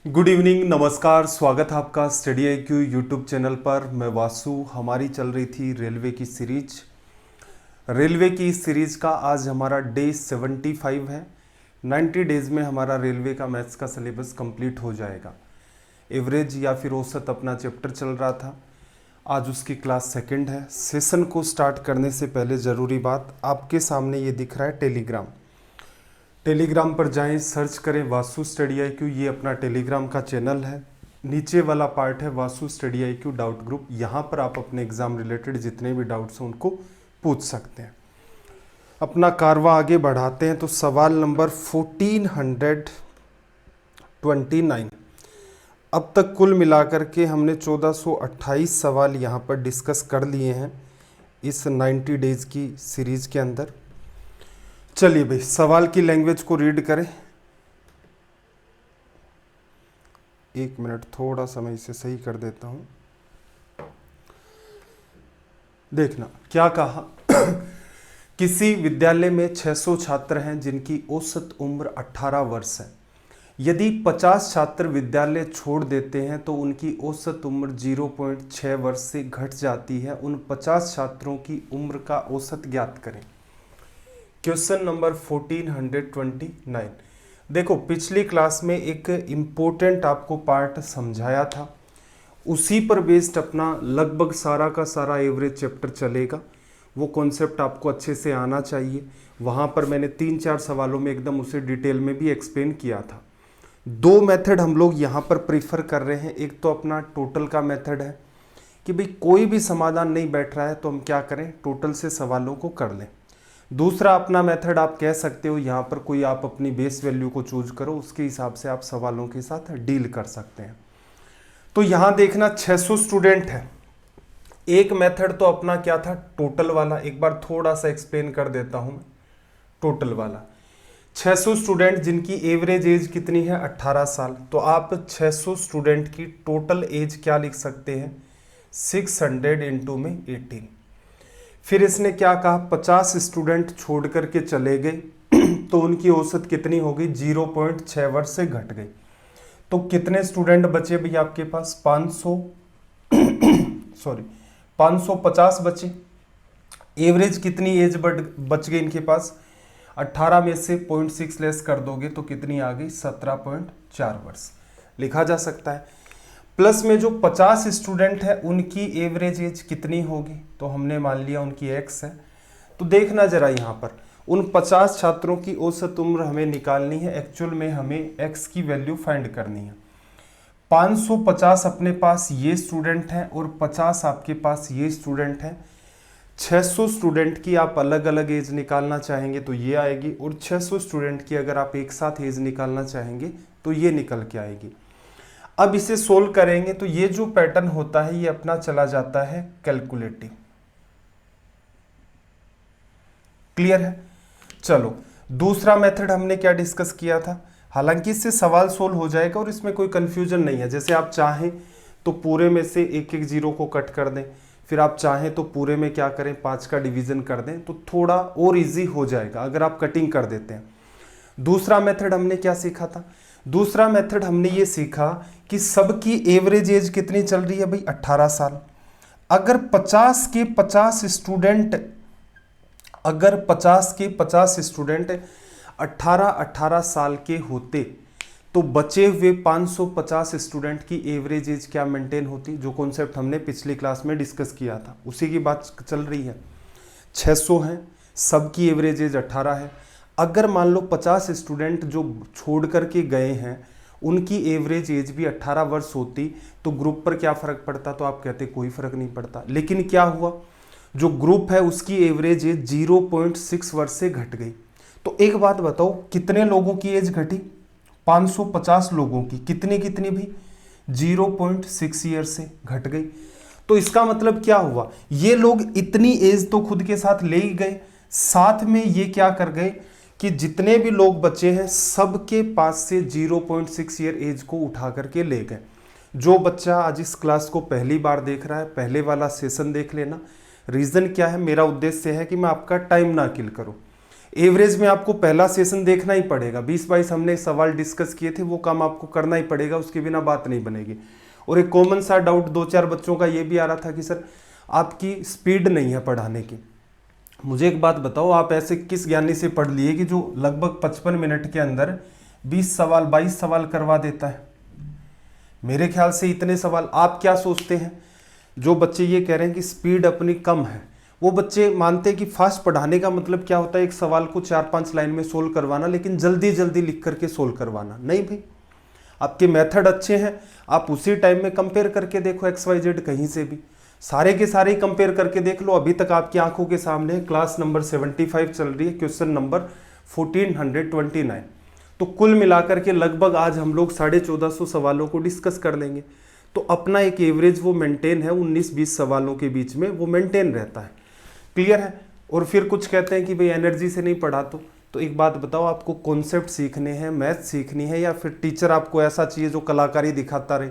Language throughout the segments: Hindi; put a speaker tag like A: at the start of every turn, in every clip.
A: गुड इवनिंग, नमस्कार। स्वागत है आपका स्टडी IQ यूट्यूब चैनल पर। मैं वासु। हमारी चल रही थी रेलवे की सीरीज। रेलवे की इस सीरीज का आज हमारा डे 75 है। 90 डेज में हमारा रेलवे का मैथ्स का सिलेबस कंप्लीट हो जाएगा। एवरेज या फिर औसत अपना चैप्टर चल रहा था, आज उसकी क्लास सेकंड है। सेशन को स्टार्ट करने से पहले ज़रूरी बात, आपके सामने ये दिख रहा है टेलीग्राम पर जाएं, सर्च करें वासु स्टडी IQ। ये अपना टेलीग्राम का चैनल है। नीचे वाला पार्ट है Vasu study IQ doubt group. यहाँ पर आप अपने एग्ज़ाम रिलेटेड जितने भी डाउट्स हैं उनको पूछ सकते हैं। अपना कारवा आगे बढ़ाते हैं तो सवाल नंबर 1429। अब तक कुल मिलाकर के हमने 1428 सवाल यहाँ पर डिस्कस कर लिए हैं इस 90 डेज़ की सीरीज़ के अंदर। चलिए भाई, सवाल की लैंग्वेज को रीड करें। एक मिनट, थोड़ा सा मैं इसे सही कर देता हूं। देखना क्या कहा। किसी विद्यालय में 600 छात्र हैं जिनकी औसत उम्र 18 वर्ष है। यदि 50 छात्र विद्यालय छोड़ देते हैं तो उनकी औसत उम्र 0.6 वर्ष से घट जाती है। उन 50 छात्रों की उम्र का औसत ज्ञात करें। Question number 1429। देखो, पिछली क्लास में एक इम्पोर्टेंट आपको पार्ट समझाया था, उसी पर बेस्ड अपना लगभग सारा का सारा एवरेज चैप्टर चलेगा। वो कॉन्सेप्ट आपको अच्छे से आना चाहिए। वहाँ पर मैंने 3-4 सवालों में एकदम उसे डिटेल में भी एक्सप्लेन किया था। 2 मेथड हम लोग यहाँ पर प्रीफर कर रहे हैं। एक तो अपना टोटल का मेथड है कि भाई कोई भी समाधान नहीं बैठ रहा है तो हम क्या करें, टोटल से सवालों को कर लें। दूसरा अपना मेथड आप कह सकते हो, यहाँ पर कोई आप अपनी बेस वैल्यू को चूज करो, उसके हिसाब से आप सवालों के साथ डील कर सकते हैं। तो यहाँ देखना 600 स्टूडेंट है। एक मेथड तो अपना क्या था, टोटल वाला। एक बार थोड़ा सा एक्सप्लेन कर देता हूँ मैं। टोटल वाला 600 स्टूडेंट जिनकी एवरेज एज कितनी है, 18 साल। तो आप 600 स्टूडेंट की टोटल एज क्या लिख सकते हैं, 600 इंटू में 18। फिर इसने क्या कहा, 50 स्टूडेंट छोड़ करके चले गए तो उनकी औसत कितनी हो गई, 0.6 वर्ष से घट गई। तो कितने स्टूडेंट बचे भैया आपके पास, 550 बचे। एवरेज कितनी एज बच गई इनके पास, 18 में से 0.6 लेस कर दोगे तो कितनी आ गई, 17.4 वर्ष लिखा जा सकता है। प्लस में जो 50 स्टूडेंट है उनकी एवरेज एज कितनी होगी, तो हमने मान लिया उनकी x है। तो देखना जरा यहाँ पर, उन 50 छात्रों की औसत उम्र हमें निकालनी है। एक्चुअल में हमें x की वैल्यू फाइंड करनी है। 550 अपने पास ये स्टूडेंट हैं और 50 आपके पास ये स्टूडेंट हैं। 600 स्टूडेंट की आप अलग अलग एज निकालना चाहेंगे तो ये आएगी, और 600 स्टूडेंट की अगर आप एक साथ एज निकालना चाहेंगे तो ये निकल के आएगी। अब इसे सोल्व करेंगे तो ये जो पैटर्न होता है ये अपना चला जाता है कैलकुलेटिव। क्लियर है। चलो, दूसरा मेथड हमने क्या डिस्कस किया था। हालांकि इससे सवाल सोल्व हो जाएगा और इसमें कोई कंफ्यूजन नहीं है। जैसे आप चाहें तो पूरे में से एक एक जीरो को कट कर दें, फिर आप चाहें तो पूरे में क्या करें, 5 का डिवीजन कर दें, तो थोड़ा और इजी हो जाएगा अगर आप कटिंग कर देते हैं। दूसरा मेथड हमने क्या सीखा था, दूसरा मेथड हमने ये सीखा कि सबकी एवरेज एज कितनी चल रही है भाई, 18 साल। अगर 50 के 50 स्टूडेंट 18 साल के होते तो बचे हुए 550 स्टूडेंट की एवरेज एज क्या मेंटेन होती, जो कॉन्सेप्ट हमने पिछली क्लास में डिस्कस किया था उसी की बात चल रही है। 600 हैं, सबकी एवरेज एज 18 है। अगर मान लो 50 स्टूडेंट जो छोड़ करके गए हैं उनकी एवरेज एज भी 18 वर्ष होती तो ग्रुप पर क्या फ़र्क पड़ता, तो आप कहते कोई फ़र्क नहीं पड़ता। लेकिन क्या हुआ, जो ग्रुप है उसकी एवरेज एज 0.6 वर्ष से घट गई। तो एक बात बताओ, कितने लोगों की एज घटी, 550 लोगों की। कितनी कितनी भी, 0.6 ईयर से घट गई। तो इसका मतलब क्या हुआ, ये लोग इतनी एज तो खुद के साथ ले ही गए, साथ में ये क्या कर गए कि जितने भी लोग बचे हैं सबके पास से 0.6 ईयर एज को उठा करके ले गए। जो बच्चा आज इस क्लास को पहली बार देख रहा है, पहले वाला सेशन देख लेना। रीज़न क्या है, मेरा उद्देश्य है कि मैं आपका टाइम ना किल करूं। एवरेज में आपको पहला सेशन देखना ही पड़ेगा, 20-22 हमने सवाल डिस्कस किए थे, वो काम आपको करना ही पड़ेगा, उसके बिना बात नहीं बनेगी। और एक कॉमन सा डाउट 2-4 बच्चों का ये भी आ रहा था कि सर आपकी स्पीड नहीं है पढ़ाने की। मुझे एक बात बताओ, आप ऐसे किस ज्ञानी से पढ़ लिए कि जो लगभग 55 मिनट के अंदर 20 सवाल 22 सवाल करवा देता है? मेरे ख्याल से इतने सवाल, आप क्या सोचते हैं जो बच्चे ये कह रहे हैं कि स्पीड अपनी कम है, वो बच्चे मानते हैं कि फास्ट पढ़ाने का मतलब क्या होता है, एक सवाल को 4-5 लाइन में सोल्व करवाना, लेकिन जल्दी जल्दी लिख करके सोल्व करवाना? नहीं भाई, आपके मेथड अच्छे हैं, आप उसी टाइम में कंपेयर करके देखो XYZ कहीं से भी, सारे के सारे ही कंपेयर करके देख लो। अभी तक आपकी आंखों के सामने क्लास नंबर 75 चल रही है, क्वेश्चन नंबर 1429। तो कुल मिलाकर के लगभग आज हम लोग 1450 सवालों को डिस्कस कर लेंगे। तो अपना एक एवरेज वो मेंटेन है, 19-20 सवालों के बीच में वो मेंटेन रहता है। क्लियर है? और फिर कुछ कहते हैं कि भाई एनर्जी से नहीं पढ़ा तो एक बात बताओ, आपको कॉन्सेप्ट सीखने हैं, मैथ सीखनी है, या फिर टीचर आपको ऐसा चाहिए जो कलाकारी दिखाता रहे,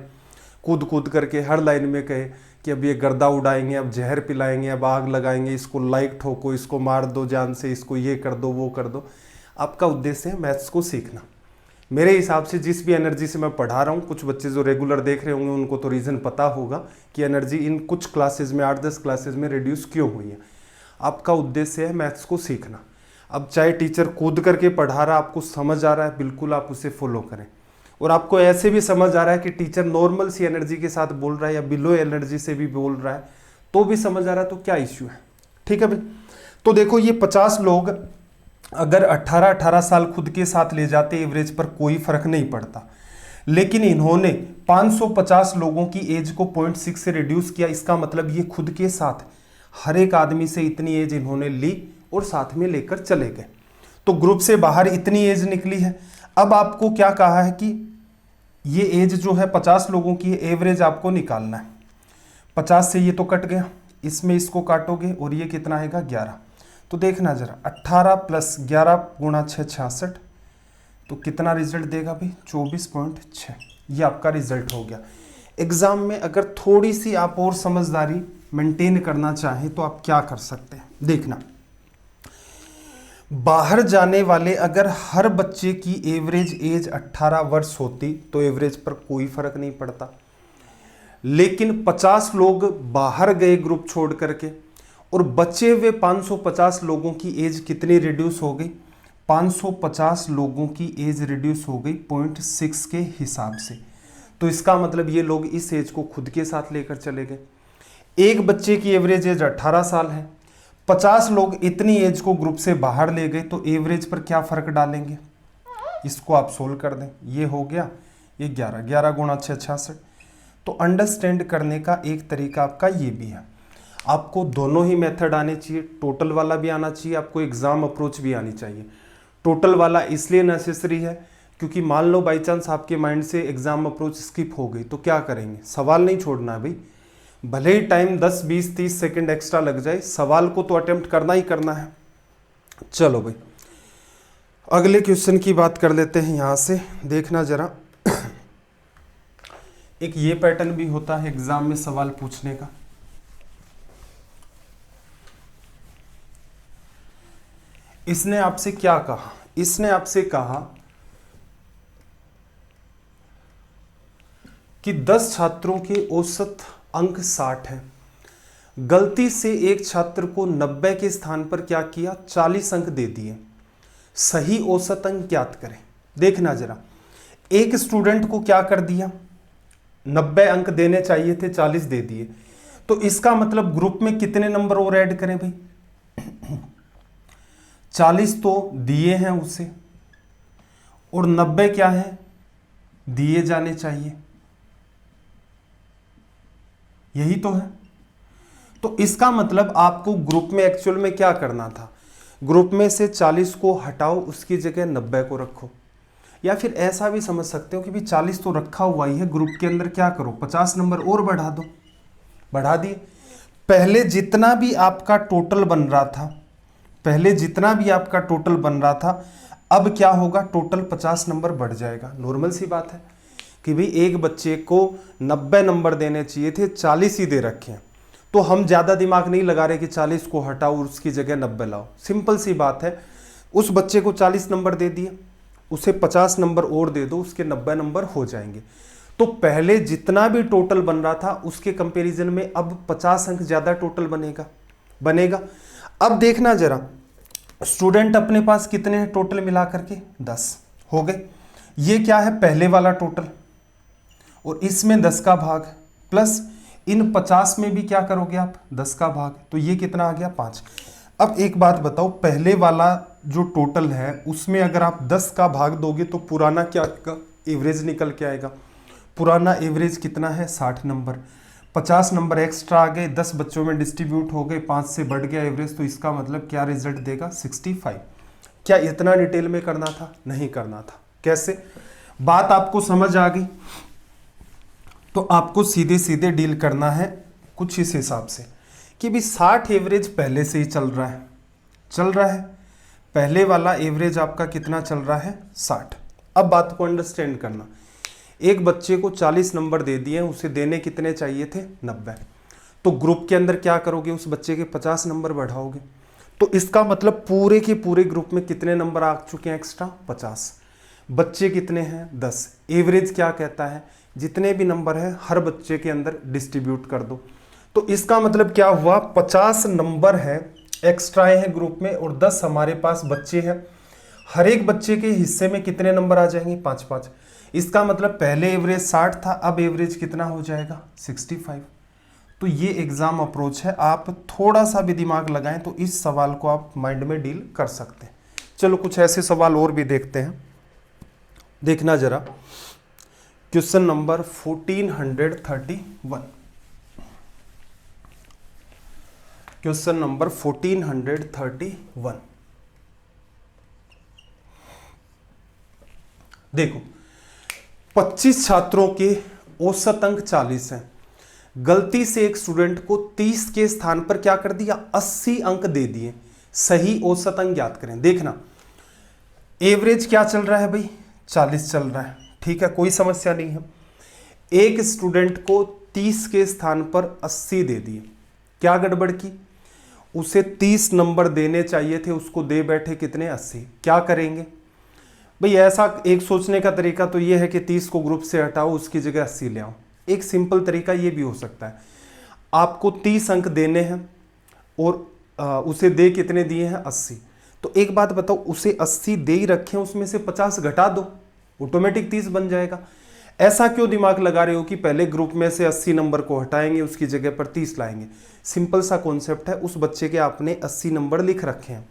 A: कूद कूद करके हर लाइन में कहे कि अब ये गर्दा उड़ाएंगे, अब जहर पिलाएंगे, अब आग लगाएंगे, इसको लाइक ठोको, इसको मार दो जान से, इसको ये कर दो वो कर दो? आपका उद्देश्य है मैथ्स को सीखना। मेरे हिसाब से जिस भी एनर्जी से मैं पढ़ा रहा हूँ, कुछ बच्चे जो रेगुलर देख रहे होंगे उनको तो रीज़न पता होगा कि एनर्जी इन कुछ क्लासेज में 8-10 क्लासेज में रिड्यूस क्यों हुई है। आपका उद्देश्य है मैथ्स को सीखना। अब चाहे टीचर कूद करके पढ़ा रहा, आपको समझ आ रहा है, बिल्कुल आप उसे फॉलो करें। और आपको ऐसे भी समझ आ रहा है कि टीचर नॉर्मल सी एनर्जी के साथ बोल रहा है या बिलो एनर्जी से भी बोल रहा है, तो भी समझ आ रहा है, तो क्या इश्यू है? ठीक है भाई। तो देखो, ये 50 लोग अगर 18-18 साल खुद के साथ ले जाते एवरेज पर कोई फर्क नहीं पड़ता, लेकिन इन्होंने 550 लोगों की एज को 0.6 से रिड्यूस किया। इसका मतलब ये खुद के साथ हर एक आदमी से इतनी एज इन्होंने ली और साथ में लेकर चले गए, तो ग्रुप से बाहर इतनी एज निकली है। अब आपको क्या कहा है कि ये एज जो है 50 लोगों की एवरेज आपको निकालना है। 50 से ये तो कट गया, इसमें इसको काटोगे और ये कितना आएगा 11। तो देखना जरा, 18 + 11 × 6 66, तो कितना रिजल्ट देगा भाई? 24.6। ये आपका रिजल्ट हो गया। एग्जाम में अगर थोड़ी सी आप और समझदारी मेंटेन करना चाहें तो आप क्या कर सकते हैं, देखना। बाहर जाने वाले अगर हर बच्चे की एवरेज एज 18 वर्ष होती तो एवरेज पर कोई फर्क नहीं पड़ता, लेकिन 50 लोग बाहर गए ग्रुप छोड़ करके, और बचे हुए 550 लोगों की एज कितनी रिड्यूस हो गई? 550 लोगों की एज रिड्यूस हो गई 0.6 के हिसाब से। तो इसका मतलब ये लोग इस एज को खुद के साथ लेकर चले गए। एक बच्चे की एवरेज एज 18 साल है, 50 लोग इतनी एज को ग्रुप से बाहर ले गए, तो एवरेज पर क्या फर्क डालेंगे? इसको आप सोल्व कर दें, ये हो गया, ये 11 × 6 66। तो अंडरस्टैंड करने का एक तरीका आपका ये भी है। आपको दोनों ही मेथड आने चाहिए, टोटल वाला भी आना चाहिए, आपको एग्जाम अप्रोच भी आनी चाहिए। टोटल वाला इसलिए नेसेसरी है क्योंकि मान लो बाई चांस आपके माइंड से एग्जाम अप्रोच स्किप हो गई तो क्या करेंगे? सवाल नहीं छोड़ना है भाई, भले ही टाइम 10, 20, 30 सेकंड एक्स्ट्रा लग जाए, सवाल को तो अटेम्प्ट करना ही करना है। चलो भाई, अगले क्वेश्चन की बात कर लेते हैं। यहां से देखना जरा, एक ये पैटर्न भी होता है एग्जाम में सवाल पूछने का। इसने आपसे क्या कहा? इसने आपसे कहा कि 10 छात्रों के औसत अंक 60 है। गलती से एक छात्र को 90 के स्थान पर क्या किया? 40 अंक दे दिए। सही औसत अंक ज्ञात करें। देखना जरा, एक स्टूडेंट को क्या कर दिया? 90 अंक देने चाहिए थे, 40 दे दिए। तो इसका मतलब ग्रुप में कितने नंबर और ऐड करें भाई? 40 तो दिए हैं उसे, और 90 क्या है? दिए जाने चाहिए। यही तो है। तो इसका मतलब आपको ग्रुप में एक्चुअल में क्या करना था? ग्रुप में से 40 को हटाओ, उसकी जगह 90 को रखो। या फिर ऐसा भी समझ सकते हो कि भी 40 तो रखा हुआ ही है, ग्रुप के अंदर क्या करो? 50 नंबर और बढ़ा दो। बढ़ा दिए। पहले जितना भी आपका टोटल बन रहा था, अब क्या होगा? टोटल 50 नंबर बढ़ जाएगा। नॉर्मल सी बात है कि भाई एक बच्चे को 90 नंबर देने चाहिए थे, 40 ही दे रखे हैं। तो हम ज़्यादा दिमाग नहीं लगा रहे कि 40 को हटाओ और उसकी जगह 90 लाओ। सिंपल सी बात है। उस बच्चे को 40 नंबर दे दिए, उसे 50 नंबर और दे दो, उसके 90 नंबर हो जाएंगे। तो पहले जितना भी टोटल बन रहा था उसके कंपैरिजन में अब 50 अंक ज्यादा टोटल बनेगा। अब देखना जरा, स्टूडेंट अपने पास कितने हैं टोटल मिला करके 10 हो गए। ये क्या है, पहले वाला टोटल, और इसमें 10 का भाग प्लस इन 50 में भी क्या करोगे आप 10 का भाग, तो ये कितना आ गया 5। अब एक बात बताओ, पहले वाला जो टोटल है उसमें अगर आप 10 का भाग दोगे तो पुराना क्या एवरेज निकल के आएगा। पुराना एवरेज कितना है 60 नंबर, 50 नंबर एक्स्ट्रा आ गए, 10 बच्चों में डिस्ट्रीब्यूट हो गए, 5 से बढ़ गया एवरेज, तो इसका मतलब क्या रिजल्ट देगा 65। क्या इतना डिटेल में करना था, नहीं करना था। कैसे, बात आपको समझ आ गई तो आपको सीधे सीधे डील करना है कुछ इस हिसाब से कि भी 60 एवरेज पहले से ही चल रहा है, पहले वाला एवरेज आपका कितना चल रहा है 60। अब बात को अंडरस्टैंड करना, एक बच्चे को 40 नंबर दे दिए, उसे देने कितने चाहिए थे 90, तो ग्रुप के अंदर क्या करोगे, उस बच्चे के 50 नंबर बढ़ाओगे, तो इसका मतलब पूरे के पूरे ग्रुप में कितने नंबर आ चुके हैं एक्स्ट्रा 50। बच्चे कितने हैं 10, एवरेज क्या कहता है जितने भी नंबर है हर बच्चे के अंदर डिस्ट्रीब्यूट कर दो। तो इसका मतलब क्या हुआ, 50 नंबर है एक्स्ट्रा हैं ग्रुप में और 10 हमारे पास बच्चे हैं, हर एक बच्चे के हिस्से में कितने नंबर आ जाएंगे 5-5। इसका मतलब पहले एवरेज 60 था, अब एवरेज कितना हो जाएगा 65। तो ये एग्जाम अप्रोच है, आप थोड़ा सा भी दिमाग लगाएं तो इस सवाल को आप माइंड में डील कर सकते हैं। चलो कुछ ऐसे सवाल और भी देखते हैं, देखना जरा। Question number 1431, question number 1431। देखो 25 छात्रों के औसत अंक 40 हैं, गलती से एक स्टूडेंट को 30 के स्थान पर क्या कर दिया 80 अंक दे दिए, सही औसत अंक ज्ञात करें। देखना एवरेज क्या चल रहा है भाई 40 चल रहा है, ठीक है, कोई समस्या नहीं है। एक स्टूडेंट को 30 के स्थान पर 80 दे दिए, क्या गड़बड़ की, उसे 30 नंबर देने चाहिए थे, उसको दे बैठे कितने 80। क्या करेंगे भाई, ऐसा एक सोचने का तरीका तो ये है कि 30 को ग्रुप से हटाओ, उसकी जगह 80 ले आओ। एक सिंपल तरीका ये भी हो सकता है, आपको 30 अंक देने हैं और उसे दे कितने दिए हैं 80, तो एक बात बताओ, उसे 80 दे ही रखे, उसमें से 50 घटा दो, ऑटोमेटिक 30 बन जाएगा। ऐसा क्यों दिमाग लगा रहे हो कि पहले ग्रुप में से 80 नंबर को हटाएंगे, उसकी जगह पर 30 लाएंगे। सिंपल सा कॉन्सेप्ट है, उस बच्चे के आपने 80 नंबर लिख रखे हैं,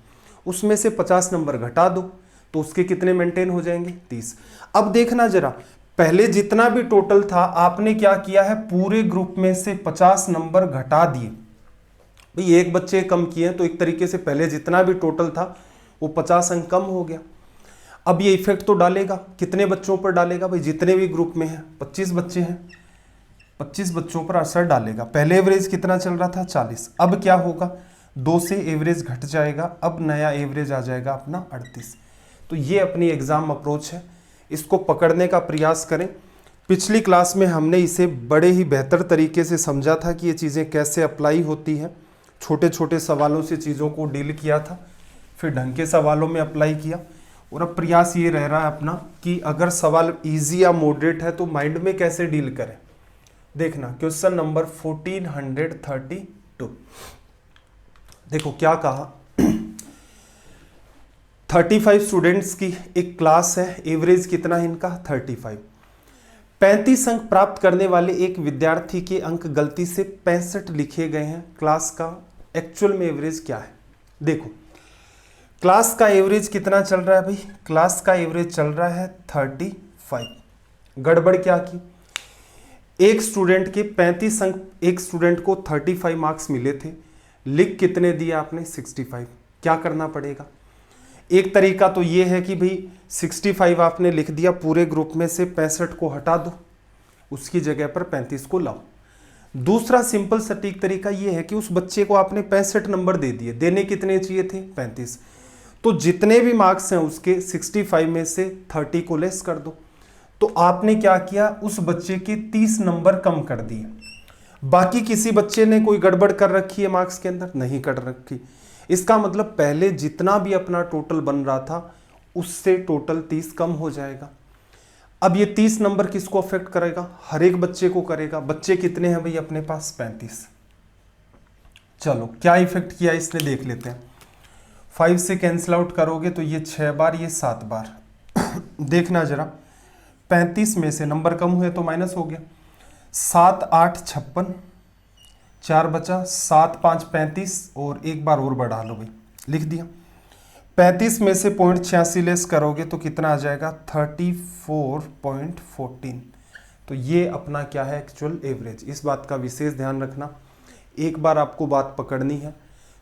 A: उसमें से 50 नंबर घटा दो, तो उसके कितने मेंटेन हो जाएंगे 30। अब देखना जरा, पहले जितना भी टोटल था आपने क्या किया है, पूरे ग्रुप में से 50 नंबर घटा दिए। भाई एक बच्चे कम किए तो एक तरीके से पहले जितना भी टोटल था वो 50 अंक कम हो गया। अब ये इफेक्ट तो डालेगा, कितने बच्चों पर डालेगा भाई, जितने भी ग्रुप में हैं 25 बच्चे हैं, 25 बच्चों पर असर डालेगा। पहले एवरेज कितना चल रहा था 40, अब क्या होगा 2 से एवरेज घट जाएगा, अब नया एवरेज आ जाएगा अपना 38। तो ये अपनी एग्जाम अप्रोच है, इसको पकड़ने का प्रयास करें। पिछली क्लास में हमने इसे बड़े ही बेहतर तरीके से समझा था कि ये चीज़ें कैसे अप्लाई होती हैं, छोटे छोटे सवालों से चीज़ों को डील किया था, फिर ढंग के सवालों में अप्लाई किया, और अब प्रयास ये रह रहा है अपना कि अगर सवाल इजी या मॉडरेट है तो माइंड में कैसे डील करें। देखना क्वेश्चन नंबर 1432, देखो क्या कहा, 35 स्टूडेंट्स की एक क्लास है, एवरेज कितना है इनका 35। 35 अंक प्राप्त करने वाले एक विद्यार्थी के अंक गलती से 65 लिखे गए हैं, क्लास का एक्चुअल में एवरेज क्या है। देखो क्लास का एवरेज कितना चल रहा है भाई, क्लास का एवरेज चल रहा है 35। गड़बड़ क्या की, एक स्टूडेंट के 35 अंक, एक स्टूडेंट को 35 मार्क्स मिले थे, लिख कितने दिया आपने 65। क्या करना पड़ेगा, एक तरीका तो ये है कि भाई 65 आपने लिख दिया, पूरे ग्रुप में से 65 को हटा दो, उसकी जगह पर 35 को लाओ। दूसरा सिंपल सटीक तरीका ये है कि उस बच्चे को आपने 65 नंबर दे दिए, देने कितने चाहिए थे 35, तो जितने भी मार्क्स हैं उसके 65 में से 30 को लेस कर दो। तो आपने क्या किया, उस बच्चे के 30 नंबर कम कर दिए। बाकी किसी बच्चे ने कोई गड़बड़ कर रखी है मार्क्स के अंदर, नहीं कर रखी। इसका मतलब पहले जितना भी अपना टोटल बन रहा था उससे टोटल 30 कम हो जाएगा। अब ये 30 नंबर किसको अफेक्ट करेगा? हर एक बच्चे को करेगा। बच्चे कितने हैं भाई अपने पास? 35। चलो क्या इफेक्ट किया इसने देख लेते हैं। 5 से कैंसिल आउट करोगे तो ये 6 बार, ये 7 बार। देखना जरा, 35 में से नंबर कम हुए तो माइनस हो गया। 7 8 56, 4 बचा, 7 5 35 और एक बार और बढ़ा लो भाई, लिख दिया। 35 में से 0.86 लेस करोगे तो कितना आ जाएगा? 34.14। तो ये अपना क्या है? Actual average. इस बात का विशेष ध्यान रखना। एक बार आपको बात पकड़नी है।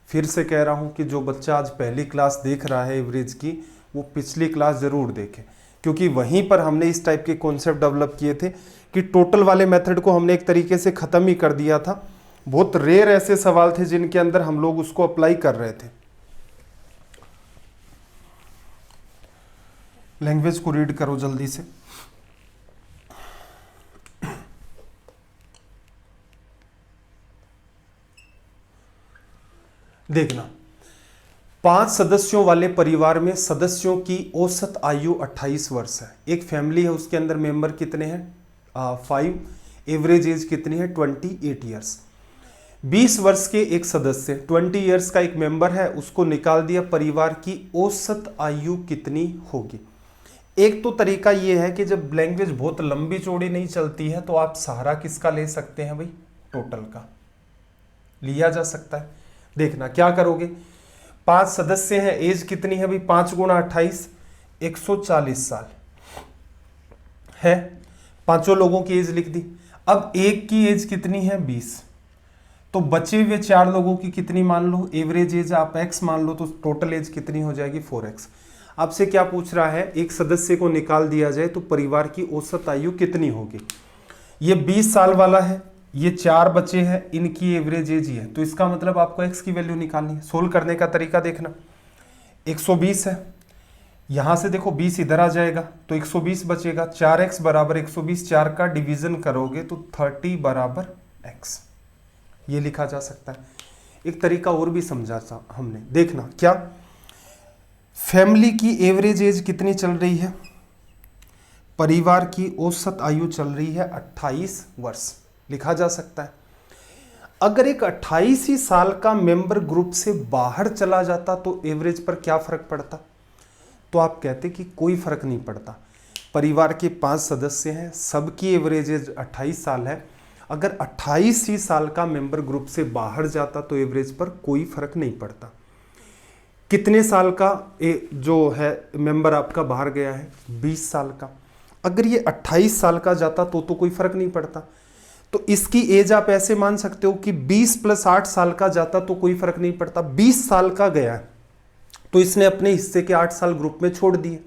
A: फिर से कह रहा हूँ कि जो बच्चा आज पहली क्लास देख रहा है एवरेज की, वो पिछली क्लास ज़रूर देखे, क्योंकि वहीं पर हमने इस टाइप के कॉन्सेप्ट डेवलप किए थे कि टोटल वाले मेथड को हमने एक तरीके से ख़त्म ही कर दिया था। बहुत रेयर ऐसे सवाल थे जिनके अंदर हम लोग उसको अप्लाई कर रहे थे। लैंग्वेज को रीड करो जल्दी से। देखना, 5 सदस्यों वाले परिवार में सदस्यों की औसत आयु 28 वर्ष है। एक फैमिली है, उसके अंदर मेंबर कितने हैं? 5। एवरेज एज कितनी है? 28 ईयर्स। 20 वर्ष के एक सदस्य, 20 ईयर्स का एक मेंबर है, उसको निकाल दिया। परिवार की औसत आयु कितनी होगी? एक तो तरीका यह है कि जब लैंग्वेज बहुत लंबी चौड़ी नहीं चलती है तो आप सहारा किसका ले सकते हैं भाई? टोटल का लिया जा सकता है। देखना क्या करोगे, 5 सदस्य हैं, एज कितनी है भाई? 5 गुणा 28, 140 साल है। पांचों लोगों की एज लिख दी। अब एक की एज कितनी है? 20। तो बचे हुए 4 लोगों की कितनी मान लो? एवरेज एज आप x मान लो, तो टोटल एज कितनी हो जाएगी? 4x। आपसे क्या पूछ रहा है? एक सदस्य को निकाल दिया जाए तो परिवार की औसत आयु कितनी होगी? ये 20 साल वाला है, ये 4 बच्चे हैं, इनकी एवरेज एज ही है, तो इसका मतलब आपको x की वैल्यू निकालनी है। सोल्व करने का तरीका देखना, 120 है, यहां से देखो 20 इधर आ जाएगा तो 120 बचेगा। 4x बराबर 120, 4 का डिवीजन करोगे तो 30 बराबर x, ये लिखा जा सकता है। एक तरीका और भी समझा था हमने, देखना क्या, फैमिली की एवरेज एज कितनी चल रही है? परिवार की औसत आयु चल रही है 28 वर्ष, लिखा जा सकता है। अगर एक 28 ही साल का मेंबर ग्रुप से बाहर चला जाता तो एवरेज पर क्या फर्क पड़ता? तो आप कहते कि कोई फर्क नहीं पड़ता। परिवार के 5 सदस्य हैं, सबकी एवरेज एज 28 साल है। अगर 28 ही साल का मेंबर ग्रुप से बाहर जाता तो एवरेज पर कोई फर्क नहीं पड़ता। कितने साल का जो है मेंबर आपका बाहर गया है? 20 साल का। अगर ये 28 साल का जाता तो कोई फर्क नहीं पड़ता। तो इसकी एज आप ऐसे मान सकते हो कि 20 + 8 साल का जाता तो कोई फर्क नहीं पड़ता। 20 साल का गया है तो इसने अपने हिस्से के 8 साल ग्रुप में छोड़ दिए।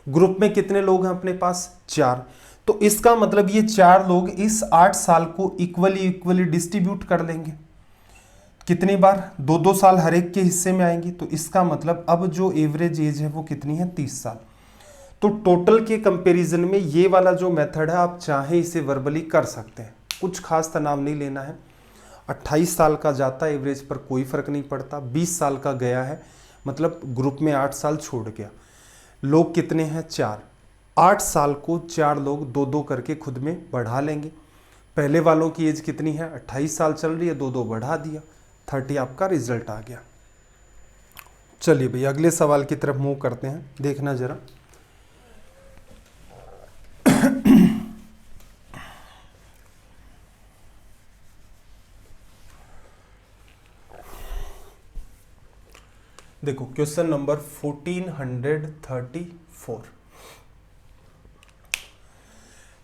A: ग्रुप में कितने लोग हैं अपने पास? 4। तो इसका मतलब ये 4 लोग इस 8 साल को इक्वली डिस्ट्रीब्यूट कर देंगे। कितनी बार? 2-2 साल हर एक के हिस्से में आएंगी। तो इसका मतलब अब जो एवरेज एज है वो कितनी है? 30 साल। तो टोटल के कंपैरिजन में ये वाला जो मेथड है आप चाहे इसे वर्बली कर सकते हैं, कुछ खास तनाव नहीं लेना है। 28 साल का जाता है, एवरेज पर कोई फर्क नहीं पड़ता। 20 साल का गया है, मतलब ग्रुप में 8 साल छोड़ गया। लोग कितने हैं? 4। 8 साल को 4 लोग 2-2 करके खुद में बढ़ा लेंगे। पहले वालों की एज कितनी है? 28 साल चल रही है, 2-2 बढ़ा दिया, 30 आपका रिजल्ट आ गया। चलिए भाई अगले सवाल की तरफ मूव करते हैं। देखना जरा, देखो क्वेश्चन नंबर 1434।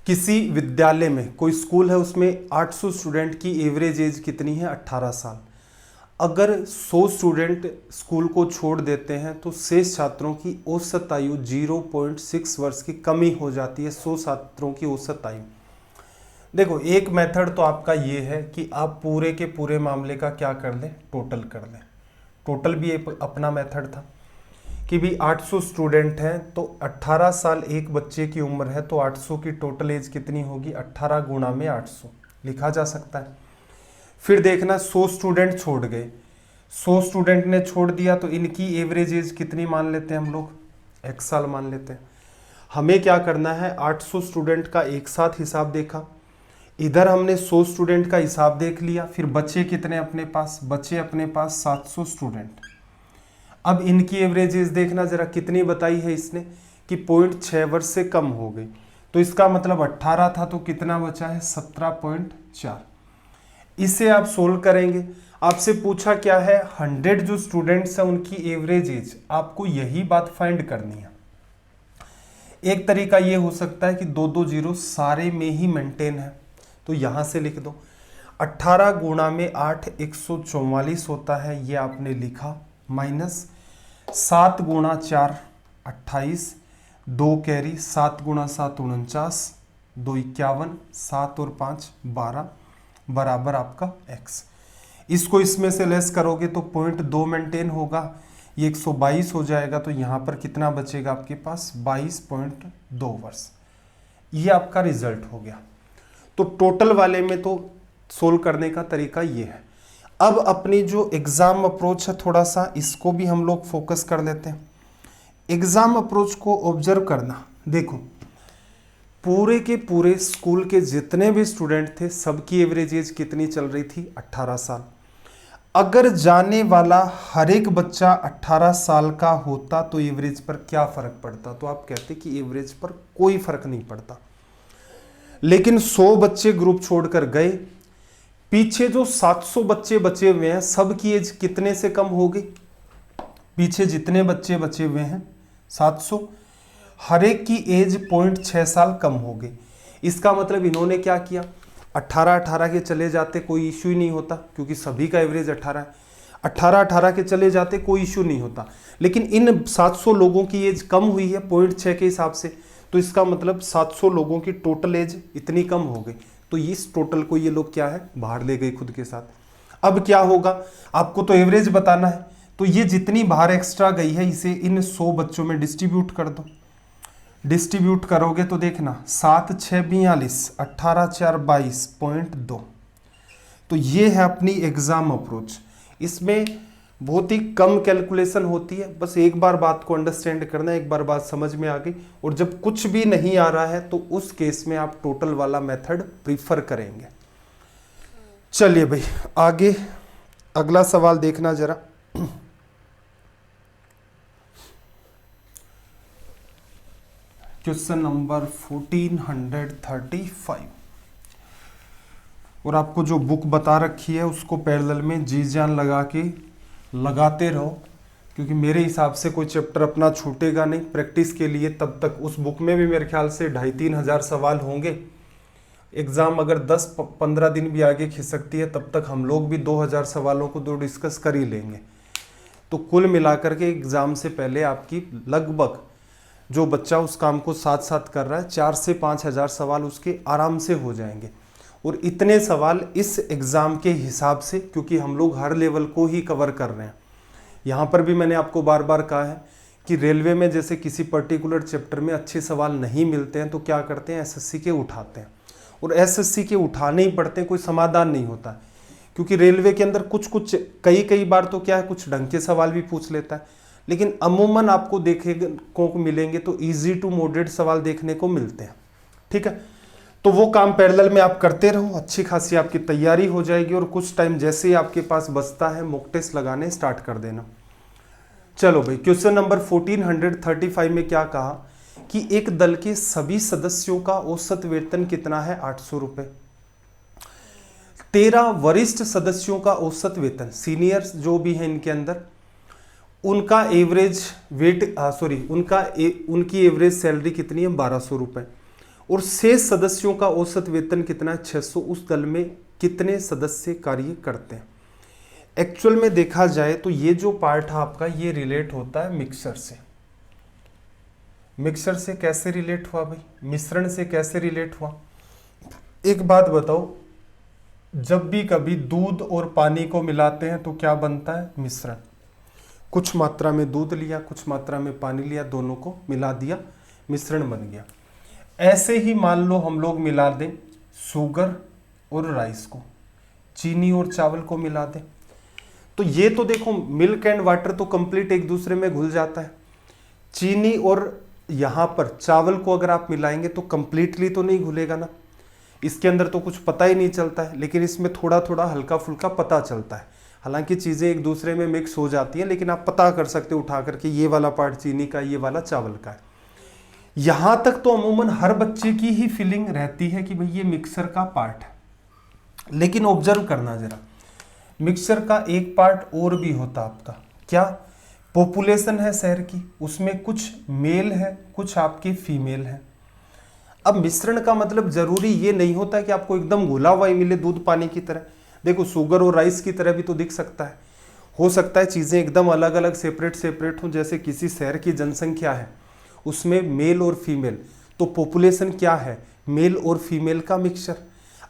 A: किसी विद्यालय में, कोई स्कूल है उसमें 800 स्टूडेंट की एवरेज एज कितनी है? 18 साल। अगर 100 स्टूडेंट स्कूल को छोड़ देते हैं तो शेष छात्रों की औसत आयु 0.6 वर्ष की कमी हो जाती है। 100 छात्रों की औसत आयु। देखो एक मेथड तो आपका ये है कि आप पूरे के पूरे मामले का क्या कर लें? टोटल कर लें। टोटल भी एक अपना मेथड था कि भी 800 स्टूडेंट हैं तो 18 साल एक बच्चे की उम्र है, तो 800 की टोटल एज कितनी होगी? 18 गुणा में 800 लिखा जा सकता है। फिर देखना 100 स्टूडेंट छोड़ गए 100 स्टूडेंट ने छोड़ दिया तो इनकी एवरेज एज कितनी मान लेते हैं हम लोग, x साल मान लेते हैं। हमें क्या करना है, 800 स्टूडेंट का एक साथ हिसाब देखा, इधर हमने 100 स्टूडेंट का हिसाब देख लिया, फिर बचे कितने अपने पास, बचे अपने पास 700 स्टूडेंट। अब इनकी एवरेज एज देखना जरा कितनी बताई है इसने कि 0.6 वर्ष से कम हो गई, तो इसका मतलब 18 था तो कितना बचा है 17.4। इसे आप सोल्व करेंगे। आपसे पूछा क्या है, 100 जो स्टूडेंट्स हैं उनकी एवरेज एज, आपको यही बात फाइंड करनी है। एक तरीका ये हो सकता है कि 2 जीरो सारे में ही मेंटेन है, तो यहां से लिख दो 18 गुणा में 8 144 होता है, ये आपने लिखा, माइनस 7 गुणा 4 28, 2 कैरी, 7 गुणा 7 49, 2 51, 7 और 5 12 बराबर आपका x। इसको इसमें से लेस करोगे तो 0.2 मेंटेन होगा, ये 122 हो जाएगा, तो यहाँ पर कितना बचेगा आपके पास 22.2 वर्ष। ये आपका रिजल्ट हो गया। तो टोटल वाले में तो सोल्व करने का तरीका ये है। अब अपनी जो एग्जाम अप्रोच है थोड़ा सा इसको भी हम लोग फोकस कर लेते हैं। एग्जाम अप्रोच को ऑब्जर्व करना, देखो पूरे के पूरे स्कूल के जितने भी स्टूडेंट थे सबकी एवरेज एज कितनी चल रही थी, 18 साल। अगर जाने वाला हर एक बच्चा 18 साल का होता तो एवरेज पर क्या फर्क पड़ता, तो आप कहते कि एवरेज पर कोई फर्क नहीं पड़ता। लेकिन 100 बच्चे ग्रुप छोड़कर गए, पीछे जो 700 बच्चे बचे हुए हैं सबकी एज कितने से कम हो गई, पीछे जितने बच्चे बचे हुए हैं 700, हर एक की एज 0.6 साल कम हो गई। इसका मतलब इन्होंने क्या किया, 18 के चले जाते कोई इश्यू ही नहीं होता, क्योंकि सभी का एवरेज 18 है। 18 के चले जाते कोई इश्यू नहीं होता, लेकिन इन 700 लोगों की एज कम हुई है 0.6 के हिसाब से, तो इसका मतलब 700 लोगों की टोटल एज इतनी कम हो गई, तो इस टोटल को ये लोग क्या है बाहर ले गए खुद के साथ। अब क्या होगा, आपको तो एवरेज बताना है, तो ये जितनी बाहर एक्स्ट्रा गई है इसे इन 100 बच्चों में डिस्ट्रीब्यूट कर दो। डिस्ट्रीब्यूट करोगे तो देखना 7 6 42, 18 4 22.2। तो ये है अपनी एग्जाम अप्रोच। इसमें बहुत ही कम कैलकुलेशन होती है, बस एक बार बात को अंडरस्टैंड करना है, एक बार बात समझ में आ गई, और जब कुछ भी नहीं आ रहा है तो उस केस में आप टोटल वाला मेथड प्रीफर करेंगे। चलिए भाई आगे अगला सवाल देखना जरा। क्वेश्चन नंबर 1435, और आपको जो बुक बता रखी है उसको पैरेलल में जी जान लगा के लगाते रहो, क्योंकि मेरे हिसाब से कोई चैप्टर अपना छूटेगा नहीं प्रैक्टिस के लिए। तब तक उस बुक में भी मेरे ख्याल से 2,500-3 हज़ार सवाल होंगे। एग्ज़ाम अगर 10-15 दिन भी आगे खिंच सकती है, तब तक हम लोग भी 2,000 सवालों को दो डिस्कस कर ही लेंगे। तो कुल मिलाकर के एग्ज़ाम से पहले आपकी लगभग जो बच्चा उस काम को साथ साथ कर रहा है 4 से 5 हज़ार सवाल उसके आराम से हो जाएंगे। और इतने सवाल इस एग्ज़ाम के हिसाब से, क्योंकि हम लोग हर लेवल को ही कवर कर रहे हैं। यहाँ पर भी मैंने आपको बार बार कहा है कि रेलवे में जैसे किसी पर्टिकुलर चैप्टर में अच्छे सवाल नहीं मिलते हैं तो क्या करते हैं, एसएससी के उठाते हैं, और एसएससी के उठाने ही पड़ते हैं, कोई समाधान नहीं होता है। क्योंकि रेलवे के अंदर कुछ कई बार तो क्या है कुछ ढंग के सवाल भी पूछ लेता है, लेकिन अमूमन आपको देखने को मिलेंगे तो इजी टू मॉडरेट सवाल देखने को मिलते हैं। ठीक है, तो वो काम पैरेलल में आप करते रहो, अच्छी खासी आपकी तैयारी हो जाएगी, और कुछ टाइम जैसे ही आपके पास बचता है मॉक टेस्ट लगाने स्टार्ट कर देना। चलो भाई क्वेश्चन नंबर 1435 में क्या कहा कि एक दल के सभी सदस्यों का औसत वेतन कितना है, 800 रुपए। 13 वरिष्ठ सदस्यों का औसत वेतन, सीनियर्स जो भी है इनके अंदर, उनका एवरेज उनकी एवरेज सैलरी कितनी है, 1200 रुपए, और शेष सदस्यों का औसत वेतन कितना है, 600। उस दल में कितने सदस्य कार्य करते हैं। एक्चुअल में देखा जाए तो ये जो पार्ट है आपका ये रिलेट होता है मिक्सचर से। मिक्सचर से कैसे रिलेट हुआ भाई, मिश्रण से कैसे रिलेट हुआ। एक बात बताओ, जब भी कभी दूध और पानी को मिलाते हैं तो क्या बनता है, मिश्रण। कुछ मात्रा में दूध लिया, कुछ मात्रा में पानी लिया, दोनों को मिला दिया, मिश्रण बन गया। ऐसे ही मान लो हम लोग मिला दें शुगर और राइस को, चीनी और चावल को मिला दें, तो ये तो देखो मिल्क एंड वाटर तो कंप्लीट एक दूसरे में घुल जाता है, चीनी और यहाँ पर चावल को अगर आप मिलाएंगे तो कंप्लीटली तो नहीं घुलेगा ना, इसके अंदर तो कुछ पता ही नहीं चलता है, लेकिन इसमें थोड़ा थोड़ा हल्का फुल्का पता चलता है। हालांकि चीज़ें एक दूसरे में मिक्स हो जाती हैं, लेकिन आप पता कर सकते हो उठा करके ये वाला पार्ट चीनी का, ये वाला चावल का है। यहाँ तक तो अमूमन हर बच्चे की ही फीलिंग रहती है कि भाई ये मिक्सर का पार्ट है, लेकिन ऑब्जर्व करना जरा, मिक्सचर का एक पार्ट और भी होता आपका, क्या? पॉपुलेशन है शहर की, उसमें कुछ मेल है, कुछ आपके फीमेल है। अब मिश्रण का मतलब जरूरी ये नहीं होता कि आपको एकदम घुला हुआ ही मिले दूध पानी की तरह। देखो शुगर और राइस की तरह भी तो दिख सकता है, हो सकता है चीज़ें एकदम अलग अलग सेपरेट सेपरेट हों। जैसे किसी शहर की जनसंख्या है, उसमें मेल और फीमेल, तो पॉपुलेशन क्या है? मेल और फीमेल का मिक्सचर।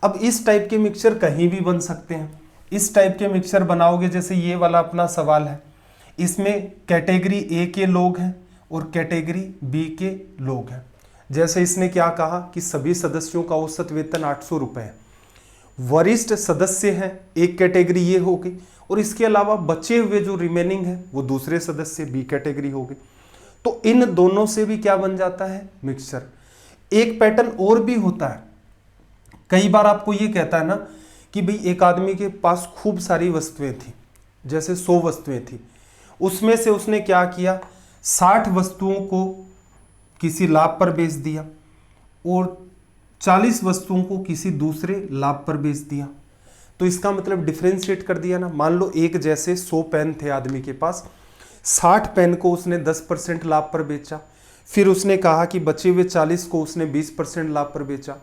A: अब इस टाइप के मिक्सचर कहीं भी बन सकते हैं। इस टाइप के मिक्सचर बनाओगे, जैसे ये वाला अपना सवाल है, इसमें कैटेगरी ए के लोग हैं और कैटेगरी बी के लोग हैं। जैसे इसने क्या कहा कि सभी सदस्यों का औसत वेतन 800 रुपये है, वरिष्ठ सदस्य हैं, एक कैटेगरी ये होगी, और इसके अलावा बचे हुए जो रिमेनिंग है वो दूसरे सदस्य बी कैटेगरी होगी। तो इन दोनों से भी क्या बन जाता है? मिक्सचर। एक पैटर्न और भी होता है, कई बार आपको ये कहता है ना कि भाई एक आदमी के पास खूब सारी वस्तुएं थी, जैसे 100 वस्तुएं थी, उसमें से उसने क्या किया, 60 वस्तुओं को किसी लाभ पर बेच दिया और 40 वस्तुओं को किसी दूसरे लाभ पर बेच दिया। तो इसका मतलब डिफरेंशिएट कर दिया ना। मान लो एक जैसे 100 पेन थे आदमी के पास, 60 पेन को उसने 10% लाभ पर बेचा, फिर उसने कहा कि बचे हुए 40 को उसने 20% लाभ पर बेचा,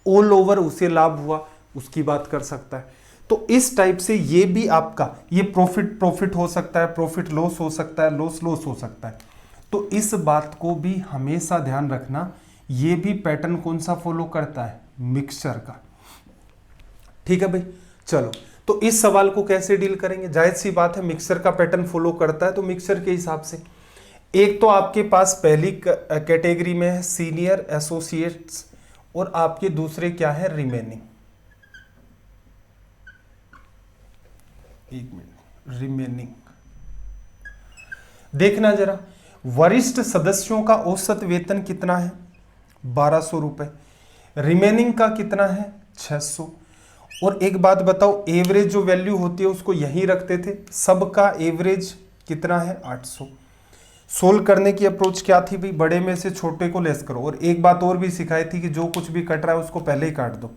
A: ऑल ओवर उसे लाभ हुआ, उसकी बात कर सकता है। तो इस टाइप से ये भी आपका, ये प्रॉफिट हो सकता है, प्रॉफिट लॉस हो सकता है, लॉस हो सकता है। तो इस बात को भी हमेशा ध्यान रखना, ये भी पैटर्न कौन सा फॉलो करता है? मिक्सचर का। ठीक है भाई, चलो तो इस सवाल को कैसे डील करेंगे? जायज सी बात है, मिक्सचर का पैटर्न फॉलो करता है, तो मिक्सचर के हिसाब से एक तो आपके पास पहली कैटेगरी में है सीनियर एसोसिएट्स, और आपके दूसरे क्या है? रिमेनिंग। एक मिनट, रिमेनिंग देखना जरा, वरिष्ठ सदस्यों का औसत वेतन कितना है? 1200 रुपए। रिमेनिंग का कितना है? 600। और एक बात बताओ, एवरेज जो वैल्यू होती है उसको यहीं रखते थे, सबका एवरेज कितना है? 800। सोल्व करने की अप्रोच क्या थी भाई? बड़े में से छोटे को लेस करो। और एक बात और भी सिखाई थी कि जो कुछ भी कट रहा है उसको पहले ही काट दो,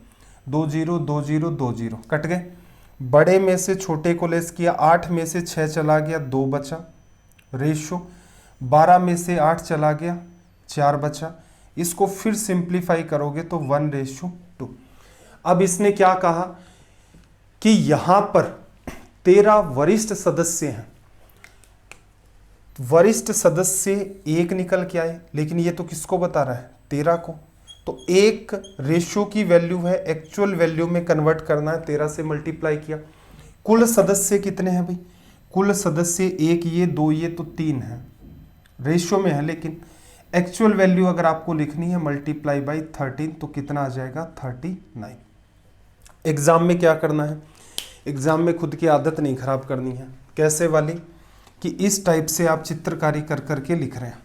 A: 2 0 2 0 2 0 कट गए। बड़े में से छोटे को लेस किया, 8 में से 6 चला गया, 2 बचा। रेशो 12 में से 8 चला गया, 4 बचा। इसको फिर सिंप्लीफाई करोगे तो 1:2। अब इसने क्या कहा कि यहां पर 13 वरिष्ठ सदस्य हैं, वरिष्ठ सदस्य एक निकल के आए, लेकिन ये तो किसको बता रहा है? 13 को। तो एक रेशियो की वैल्यू है, एक्चुअल वैल्यू में कन्वर्ट करना है, 13 से मल्टीप्लाई किया। कुल सदस्य कितने हैं भाई? कुल सदस्य एक ये, 2 ये, तो 3 है, रेशियो में है, लेकिन एक्चुअल वैल्यू अगर आपको लिखनी है मल्टीप्लाई बाई 13, तो कितना आ जाएगा? 39। एग्जाम में क्या करना है? एग्जाम में खुद की आदत नहीं खराब करनी है। कैसे वाली? कि इस टाइप से आप चित्रकारी कर करके लिख रहे हैं।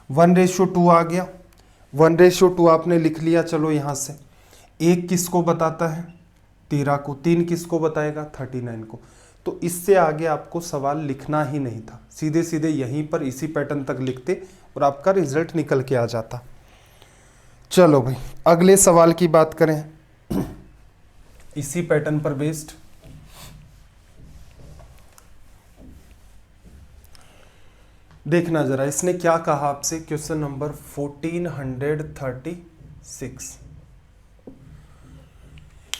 A: 1:2 आ गया, 1:2 आपने लिख लिया। चलो यहाँ से एक किसको बताता है? 13 को। 3 किसको बताएगा? 39 को। तो इससे आगे आपको सवाल लिखना ही नहीं था, सीधे सीधे यहीं पर इसी पैटर्न तक लिखते और आपका रिजल्ट निकल के आ जाता। चलो भाई अगले सवाल की बात करें, इसी पैटर्न पर बेस्ड। देखना जरा इसने क्या कहा आपसे, क्वेश्चन नंबर 1436।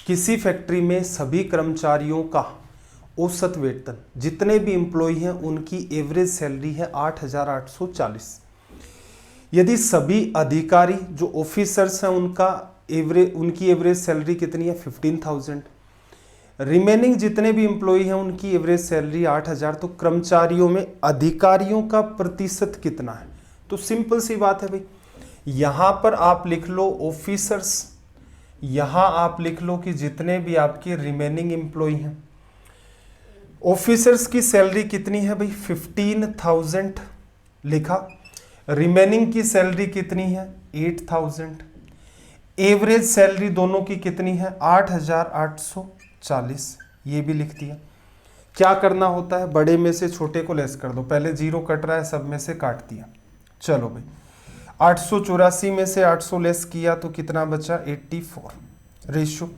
A: किसी फैक्ट्री में सभी कर्मचारियों का औसत वेतन, जितने भी एम्प्लॉय हैं उनकी एवरेज सैलरी है 8,840। यदि सभी अधिकारी जो ऑफिसर्स हैं उनकी एवरेज सैलरी कितनी है? 15,000। रिमेनिंग जितने भी एम्प्लॉय हैं उनकी एवरेज सैलरी 8,000। तो कर्मचारियों में अधिकारियों का प्रतिशत कितना है? तो सिंपल सी बात है भाई, यहां पर आप लिख लो ऑफिसर्स, यहां आप लिख लो कि जितने भी आपके रिमेनिंग एम्प्लॉय हैं, ऑफिसर्स की सैलरी कितनी है भाई 15,000 लिखा, रिमेनिंग की सैलरी कितनी है 8,000, एवरेज सैलरी दोनों की कितनी है 8,840, ये भी लिख दिया। क्या करना होता है, बड़े में से छोटे को लेस कर दो, पहले जीरो कट रहा है सब में से काट दिया। चलो भाई 884 में से 800 लेस किया तो कितना बचा 84 रेशो।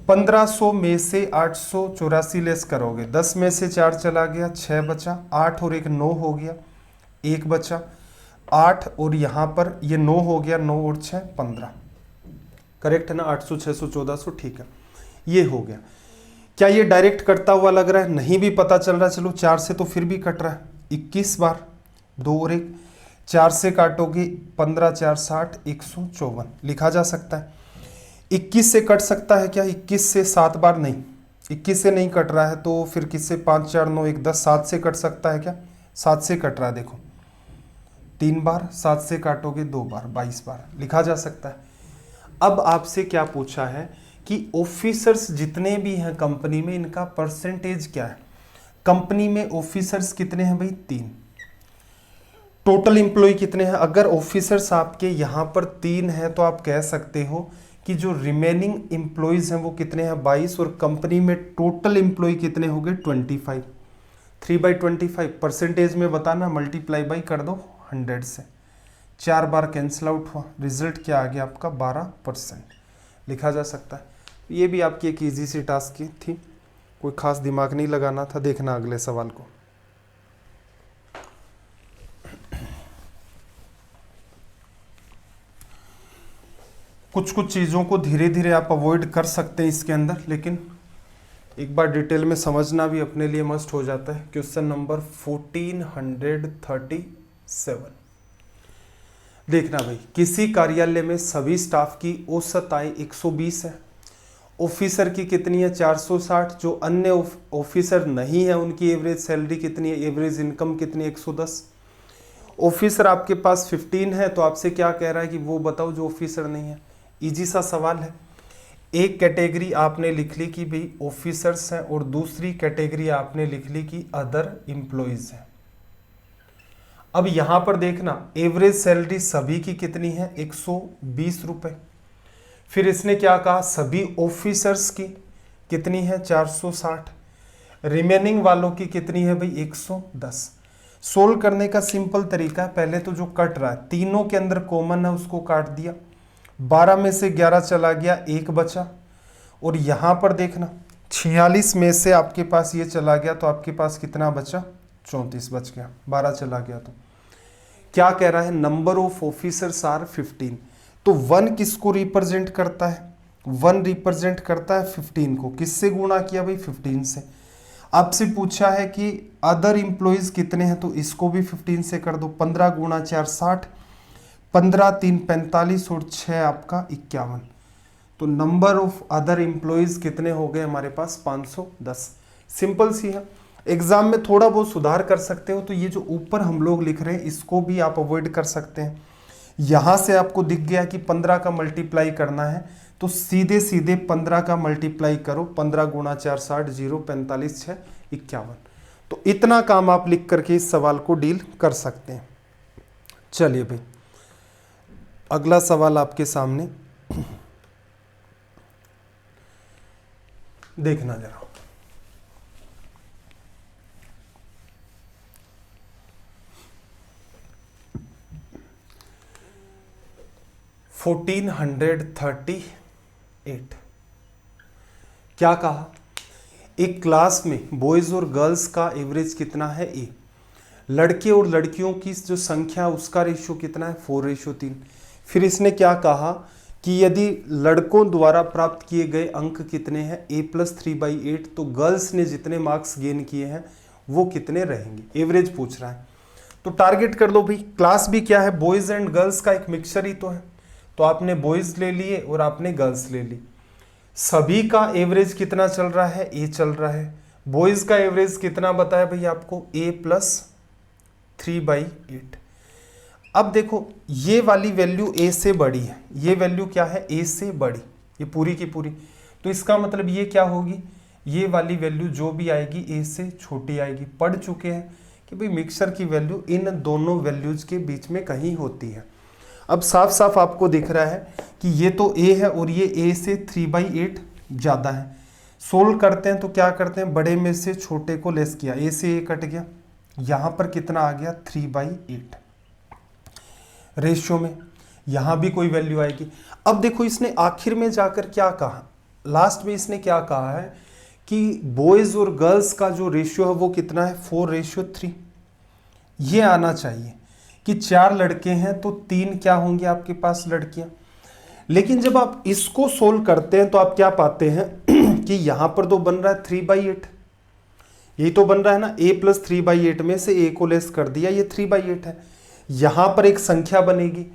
A: 1500 में से 884 लेस करोगे, 10 में से 4 चला गया 6 बचा, 8 और 1 9 हो गया, 1 बचा, 8 और यहाँ पर ये 9 हो गया, 9 और 6 15, करेक्ट है ना, 800 600 1400, ठीक है ये हो गया। क्या ये डायरेक्ट कटता हुआ लग रहा है, नहीं भी पता चल रहा है, चलो 4 से तो फिर भी कट रहा है, 21 बार, 2 और 1 4 से काटोगे 15 4 60 154 लिखा जा सकता है। 21 से कट सकता है क्या, 21 से 7 बार नहीं, 21 से नहीं कट रहा है तो फिर किससे 5 4 9 1 10 7 से कट सकता है क्या, 7 से कट रहा है, देखो 3 बार, 7 से काटोगे 2 बार 22 बार लिखा जा सकता है। अब आपसे क्या पूछा है कि ऑफिसर्स जितने भी हैं कंपनी में इनका परसेंटेज क्या है। कंपनी में ऑफिसर्स कितने हैं भाई 3, टोटल एम्प्लॉय कितने हैं, अगर ऑफिसर्स आपके यहाँ पर 3 हैं तो आप कह सकते हो कि जो रिमेनिंग एम्प्लॉयज हैं वो कितने हैं 22, और कंपनी में टोटल एम्प्लॉय कितने हो गए 25, 3/25 परसेंटेज में बताना, मल्टीप्लाई बाई कर दो 100 से, 4 बार कैंसिल आउट हुआ, रिजल्ट क्या आ गया आपका 12% लिखा जा सकता है। ये भी आपकी एक इजी सी टास्क की थी, कोई खास दिमाग नहीं लगाना था। देखना अगले सवाल को। कुछ कुछ चीज़ों को धीरे धीरे आप अवॉइड कर सकते हैं इसके अंदर, लेकिन एक बार डिटेल में समझना भी अपने लिए मस्ट हो जाता है। क्वेश्चन नंबर 1437, देखना भाई, किसी कार्यालय में सभी स्टाफ की औसत आय 120 है, ऑफिसर की कितनी है 460, जो अन्य ऑफिसर नहीं है उनकी एवरेज सैलरी कितनी है, एवरेज इनकम कितनी है 110। ऑफिसर आपके पास 15 है तो आपसे क्या कह रहा है कि वो बताओ जो ऑफिसर नहीं है। इजी सा सवाल है। एक कैटेगरी आपने लिख ली कि भाई ऑफिसर्स हैं और दूसरी कैटेगरी आपने लिख ली कि अदर एम्प्लॉइज हैं। अब यहां पर देखना एवरेज सैलरी सभी की कितनी है 120 रुपए। फिर इसने क्या कहा सभी ऑफिसर्स की कितनी है 460, रिमेनिंग वालों की कितनी है भाई 110। सोल्व करने का सिंपल तरीका है, पहले तो जो कट रहा है तीनों के अंदर कॉमन है उसको काट दिया, 12 में से 11 चला गया, 1 बचा, और यहां पर देखना 46 में से आपके पास ये चला गया तो आपके पास कितना बचा 34 बच गया, 12 चला गया। तो क्या कह रहा है नंबर ऑफ ऑफिसर्स आर 15, तो 1 किसको रिप्रेजेंट करता है, 1 रिप्रेजेंट करता है 15 को, किससे गुणा किया भाई 15 से। आपसे पूछा है कि अदर एम्प्लॉइज कितने हैं तो इसको भी 15 से कर दो, 15 गुणा 4 60, 15 3 45 और 6 आपका 51, तो नंबर ऑफ अदर एम्प्लॉइज कितने हो गए हमारे पास 510। सिंपल सी है, एग्जाम में थोड़ा बहुत सुधार कर सकते हो, तो ये जो ऊपर हम लोग लिख रहे हैं इसको भी आप अवॉइड कर सकते हैं। यहां से आपको दिख गया कि 15 का मल्टीप्लाई करना है तो सीधे सीधे 15 का मल्टीप्लाई करो, 15 गुणा 4 60, 0 45 6 51, तो इतना काम आप लिख करके इस सवाल को डील कर सकते हैं। चलिए भाई अगला सवाल आपके सामने देखना जरा। फोर्टीन 1438 क्या कहा, एक क्लास में बॉयज और गर्ल्स का एवरेज कितना है ए, लड़के और लड़कियों की जो संख्या है उसका रेशियो कितना है 4:3। फिर इसने क्या कहा कि यदि लड़कों द्वारा प्राप्त किए गए अंक कितने हैं A+3/8, तो गर्ल्स ने जितने मार्क्स गेन किए हैं वो कितने रहेंगे, एवरेज पूछ रहा है। तो टारगेट कर लो भाई, क्लास भी क्या है बॉयज एंड गर्ल्स का एक मिक्सचर ही तो है, तो आपने बॉयज ले लिए और आपने गर्ल्स ले ली। सभी का एवरेज कितना चल रहा है ए चल रहा है, बॉयज का एवरेज कितना बताया भाई आपको A+3/8। अब देखो ये वाली वैल्यू ए से बड़ी है, ये वैल्यू क्या है ए से बड़ी, ये पूरी की पूरी, तो इसका मतलब ये क्या होगी ये वाली वैल्यू जो भी आएगी ए से छोटी आएगी। पढ़ चुके हैं कि भाई मिक्सचर की वैल्यू इन दोनों वैल्यूज के बीच में कहीं होती है। अब साफ साफ आपको दिख रहा है कि ये तो ए है और ये ए से 3/8 ज़्यादा है। सोल्व करते हैं तो क्या करते हैं, बड़े में से छोटे को लेस किया, ए से ए कट गया, यहाँ पर कितना आ गया 3/8 रेशियो में, यहाँ भी कोई वैल्यू आएगी। अब देखो इसने आखिर में जाकर क्या कहा, लास्ट में इसने क्या कहा है कि बॉयज और गर्ल्स का जो रेशियो है वो कितना है 4:3। ये आना चाहिए कि 4 लड़के हैं तो 3 क्या होंगे आपके पास लड़कियां। लेकिन जब आप इसको सोल्व करते हैं तो आप क्या पाते हैं कि यहां पर तो बन रहा है 3/8, यही तो बन रहा है ना, a + 3/8 में से a को लेस कर दिया, ये 3/8 है। यहां पर एक संख्या बनेगी,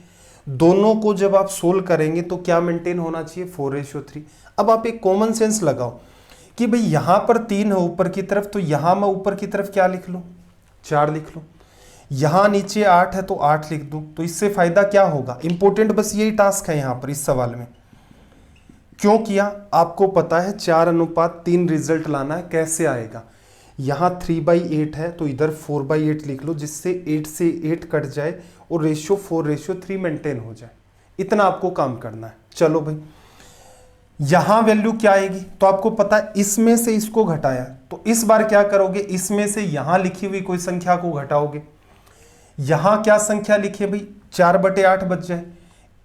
A: दोनों को जब आप सोल्व करेंगे तो क्या मेंटेन होना चाहिए 4:3। अब आप एक कॉमन सेंस लगाओ कि भाई यहां पर 3 है ऊपर की तरफ, तो यहां मैं ऊपर की तरफ क्या लिख लूं 4 लिख लूं, यहां नीचे 8 है तो 8 लिख दूं। तो इससे फायदा क्या होगा, इंपॉर्टेंट बस यही टास्क है यहां पर इस सवाल में। क्यों किया, आपको पता है 4:3 रिजल्ट लाना है, कैसे आएगा, यहाँ 3/8 है तो इधर 4/8 लिख लो, जिससे 8 से 8 कट जाए और रेशियो 4:3 मेंटेन हो जाए। इतना आपको काम करना है। चलो भाई यहां वैल्यू क्या आएगी, तो आपको पता है इसमें से इसको घटाया, तो इस बार क्या करोगे, इसमें से यहां लिखी हुई कोई संख्या को घटाओगे। यहां क्या संख्या लिखी है भाई 4/8 बच जाए,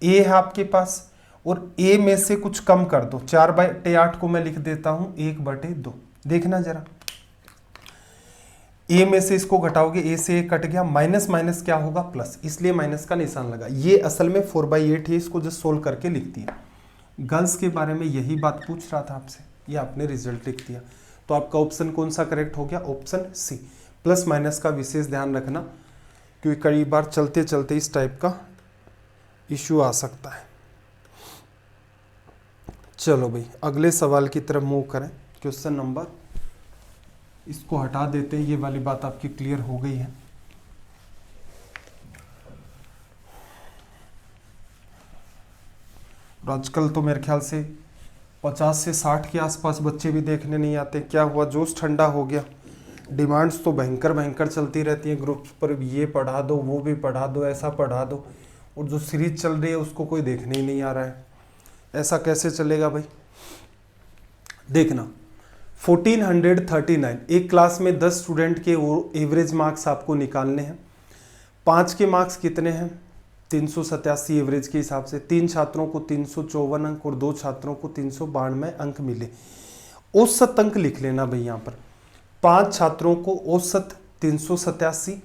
A: ए है आपके पास, और ए में से कुछ कम कर दो, 4/8 को मैं लिख देता हूं 1/2। देखना जरा, ए में से इसको घटाओगे, ए से ए कट गया, माइनस माइनस क्या होगा प्लस, इसलिए माइनस का निशान लगा। ये असल में 4/8 है, इसको जस्ट सोल्व करके लिख दिया। गर्ल्स के बारे में यही बात पूछ रहा था आपसे, ये आपने रिजल्ट लिख दिया। तो आपका ऑप्शन कौन सा करेक्ट हो गया, ऑप्शन सी। प्लस माइनस का विशेष ध्यान रखना, क्योंकि कई बार चलते चलते इस टाइप का इश्यू आ सकता है। चलो भाई अगले सवाल की तरफ मूव करें। क्वेश्चन नंबर, इसको हटा देते हैं, ये वाली बात आपकी क्लियर हो गई है। आजकल तो मेरे ख्याल से 50 से 60 के आसपास बच्चे भी देखने नहीं आते। क्या हुआ, जोश ठंडा हो गया, डिमांड्स तो भयंकर भयंकर चलती रहती हैं ग्रुप्स पर, ये पढ़ा दो, वो भी पढ़ा दो, ऐसा पढ़ा दो, और जो सीरीज चल रही है उसको कोई देखने ही नहीं आ रहा है। ऐसा कैसे चलेगा भाई। देखना 1439, एक क्लास में 10 स्टूडेंट के एवरेज मार्क्स आपको निकालने हैं। 5 के मार्क्स कितने हैं 387 एवरेज के हिसाब से, 3 छात्रों को 354 अंक और 2 छात्रों को 392 अंक मिले। औसत अंक लिख लेना भाई यहाँ पर, 5 छात्रों को औसत 387,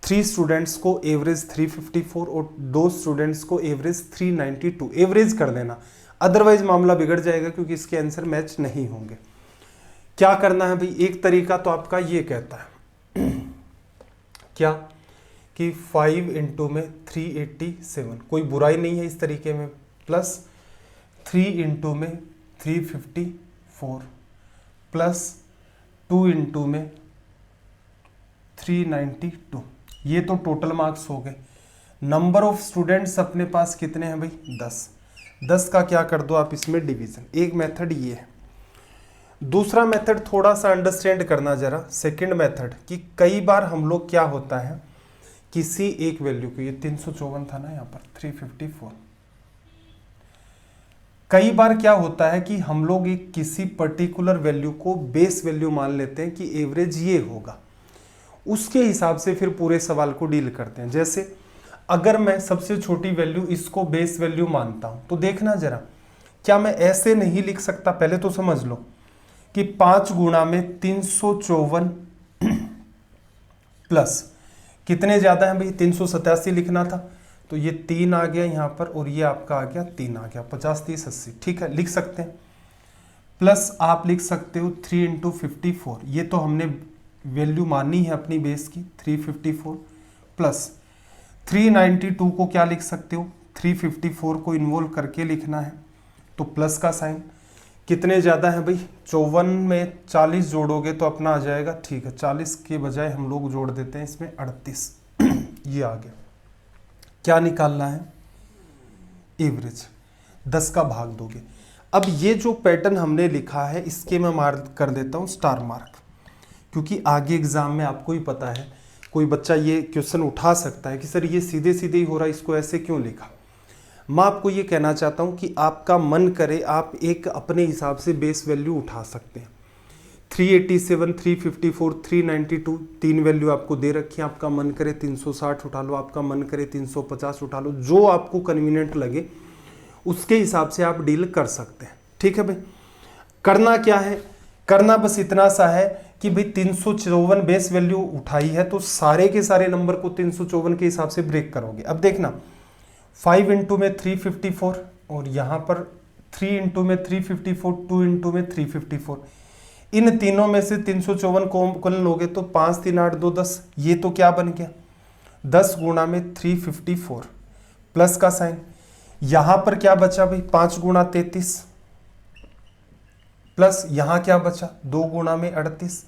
A: 3 स्टूडेंट्स को एवरेज 354 और 2 स्टूडेंट्स को एवरेज 392, एवरेज कर देना, अदरवाइज मामला बिगड़ जाएगा क्योंकि इसके आंसर मैच नहीं होंगे। क्या करना है भाई, एक तरीका तो आपका ये कहता है क्या कि 5 इंटू में 387, कोई बुराई नहीं है इस तरीके में, प्लस 3 इंटू में 354 प्लस 2 इंटू में 392, ये तो टोटल मार्क्स हो गए। नंबर ऑफ स्टूडेंट्स अपने पास कितने हैं भाई 10, 10 का क्या कर दो आप इसमें डिवीजन। एक मेथड ये है। दूसरा मेथड थोड़ा सा अंडरस्टैंड करना जरा, सेकंड मेथड, कि कई बार हम लोग क्या होता है किसी एक वैल्यू को, ये 354 था ना यहाँ पर 354, कई बार क्या होता है कि हम लोग एक किसी पर्टिकुलर वैल्यू को बेस वैल्यू मान लेते हैं कि एवरेज ये होगा, उसके हिसाब से फिर पूरे सवाल को डील करते हैं। जैसे अगर मैं सबसे छोटी वैल्यू इसको बेस वैल्यू मानता हूं तो देखना जरा, क्या मैं ऐसे नहीं लिख सकता, पहले तो समझ लो कि 5 गुणा में 354 प्लस कितने ज्यादा है भाई 387 लिखना था, तो ये 3 आ गया यहाँ पर और ये आपका आ गया 3 आ गया, 50 30 80, ठीक है लिख सकते हैं। प्लस आप लिख सकते हो 3 इंटू 54, ये तो हमने वैल्यू मानी है अपनी बेस की 354, प्लस 392 को क्या लिख सकते हो 354 को इन्वॉल्व करके लिखना है, तो प्लस का साइन। कितने ज़्यादा है भाई 54 में 40 जोड़ोगे तो अपना आ जाएगा, ठीक है 40 के बजाय हम लोग जोड़ देते हैं इसमें 38 ये आ गया। क्या निकालना है एवरेज, 10 का भाग दोगे। अब ये जो पैटर्न हमने लिखा है इसके मैं मार्क कर देता हूँ स्टार मार्क, क्योंकि आगे एग्जाम में आपको ही पता है कोई बच्चा ये क्वेश्चन उठा सकता है कि सर ये सीधे सीधे ही हो रहा है, इसको ऐसे क्यों लिखा। मैं आपको ये कहना चाहता हूँ कि आपका मन करे आप एक अपने हिसाब से बेस वैल्यू उठा सकते हैं। 387, 354, 392 तीन वैल्यू आपको दे रखी है। आपका मन करे 360 उठा लो, आपका मन करे 350 उठा लो, जो आपको कन्वीनियंट लगे उसके हिसाब से आप डील कर सकते हैं। ठीक है भाई, करना क्या है, करना बस इतना सा है कि भाई 354 बेस वैल्यू उठाई है तो सारे के सारे नंबर को 354 के हिसाब से ब्रेक करोगे। अब देखना 5 इंटू में 354 और यहाँ पर 3 इंटू में 354, 2 इंटू में 354, इन तीनों में से 354 को लोगे तो 5 3 8 2 10, ये तो क्या बन गया 10 गुणा में 354 प्लस का साइन। यहां पर क्या बचा भाई 5 गुणा 33 प्लस यहां क्या बचा 2 गुणा में 38।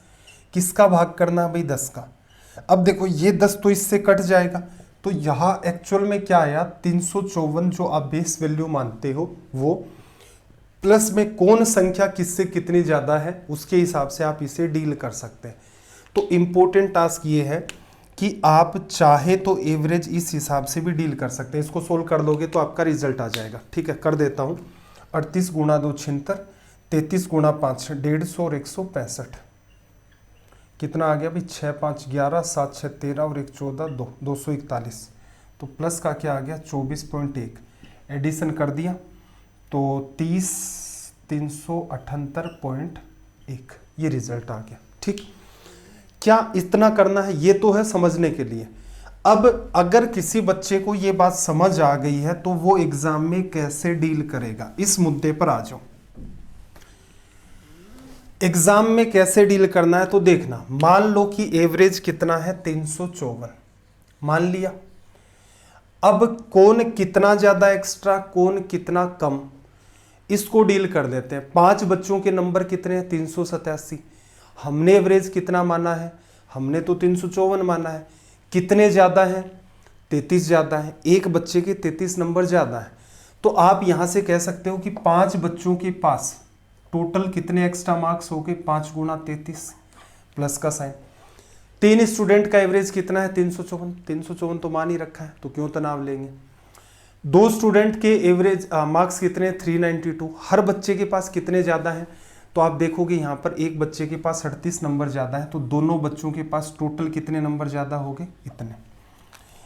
A: किसका भाग करना है भाई 10 का। अब देखो ये 10 तो इससे कट जाएगा, तो यहां एक्चुअल में क्या आया 354 जो आप बेस वैल्यू मानते हो वो, प्लस में कौन संख्या किससे कितनी ज्यादा है उसके हिसाब से आप इसे डील कर सकते हैं। तो इंपॉर्टेंट टास्क ये है कि आप चाहे तो एवरेज इस हिसाब से भी डील कर सकते हैं। इसको सोल्व कर दोगे तो आपका रिजल्ट आ जाएगा। ठीक है, कर देता हूं 38 गुणा 2 76, 33 गुणा 5 150 और 165 कितना आ गया भाई 6 5 11, 7 6 13 और 1 14 2 241। तो प्लस का क्या आ गया 24.1, एडिशन कर दिया तो 30 378.1 ये रिजल्ट आ गया। ठीक, क्या इतना करना है, ये तो है समझने के लिए। अब अगर किसी बच्चे को ये बात समझ आ गई है तो वो एग्जाम में कैसे डील करेगा, इस मुद्दे पर आ जाओ। एग्जाम में कैसे डील करना है तो देखना, मान लो कि एवरेज कितना है 354 मान लिया। अब कौन कितना ज्यादा एक्स्ट्रा कौन कितना कम, इसको डील कर देते हैं। 5 बच्चों के नंबर कितने हैं 387, हमने एवरेज कितना माना है, हमने तो 354 माना है। कितने ज्यादा हैं 33 ज्यादा है, एक बच्चे के 33 नंबर ज्यादा है। तो आप यहां से कह सकते हो कि 5 बच्चों के पास टोटल कितने एक्स्ट्रा मार्क्स हो गए 5 गुणा 33 प्लस का साइन। 3 स्टूडेंट का एवरेज कितना है 354 तो मान ही रखा है तो क्यों तनाव लेंगे। 2 स्टूडेंट के एवरेज मार्क्स कितने 392, हर बच्चे के पास कितने ज्यादा हैं तो आप देखोगे यहाँ पर एक बच्चे के पास 38 नंबर ज्यादा है तो दोनों बच्चों के पास टोटल कितने नंबर ज्यादा हो गए इतने।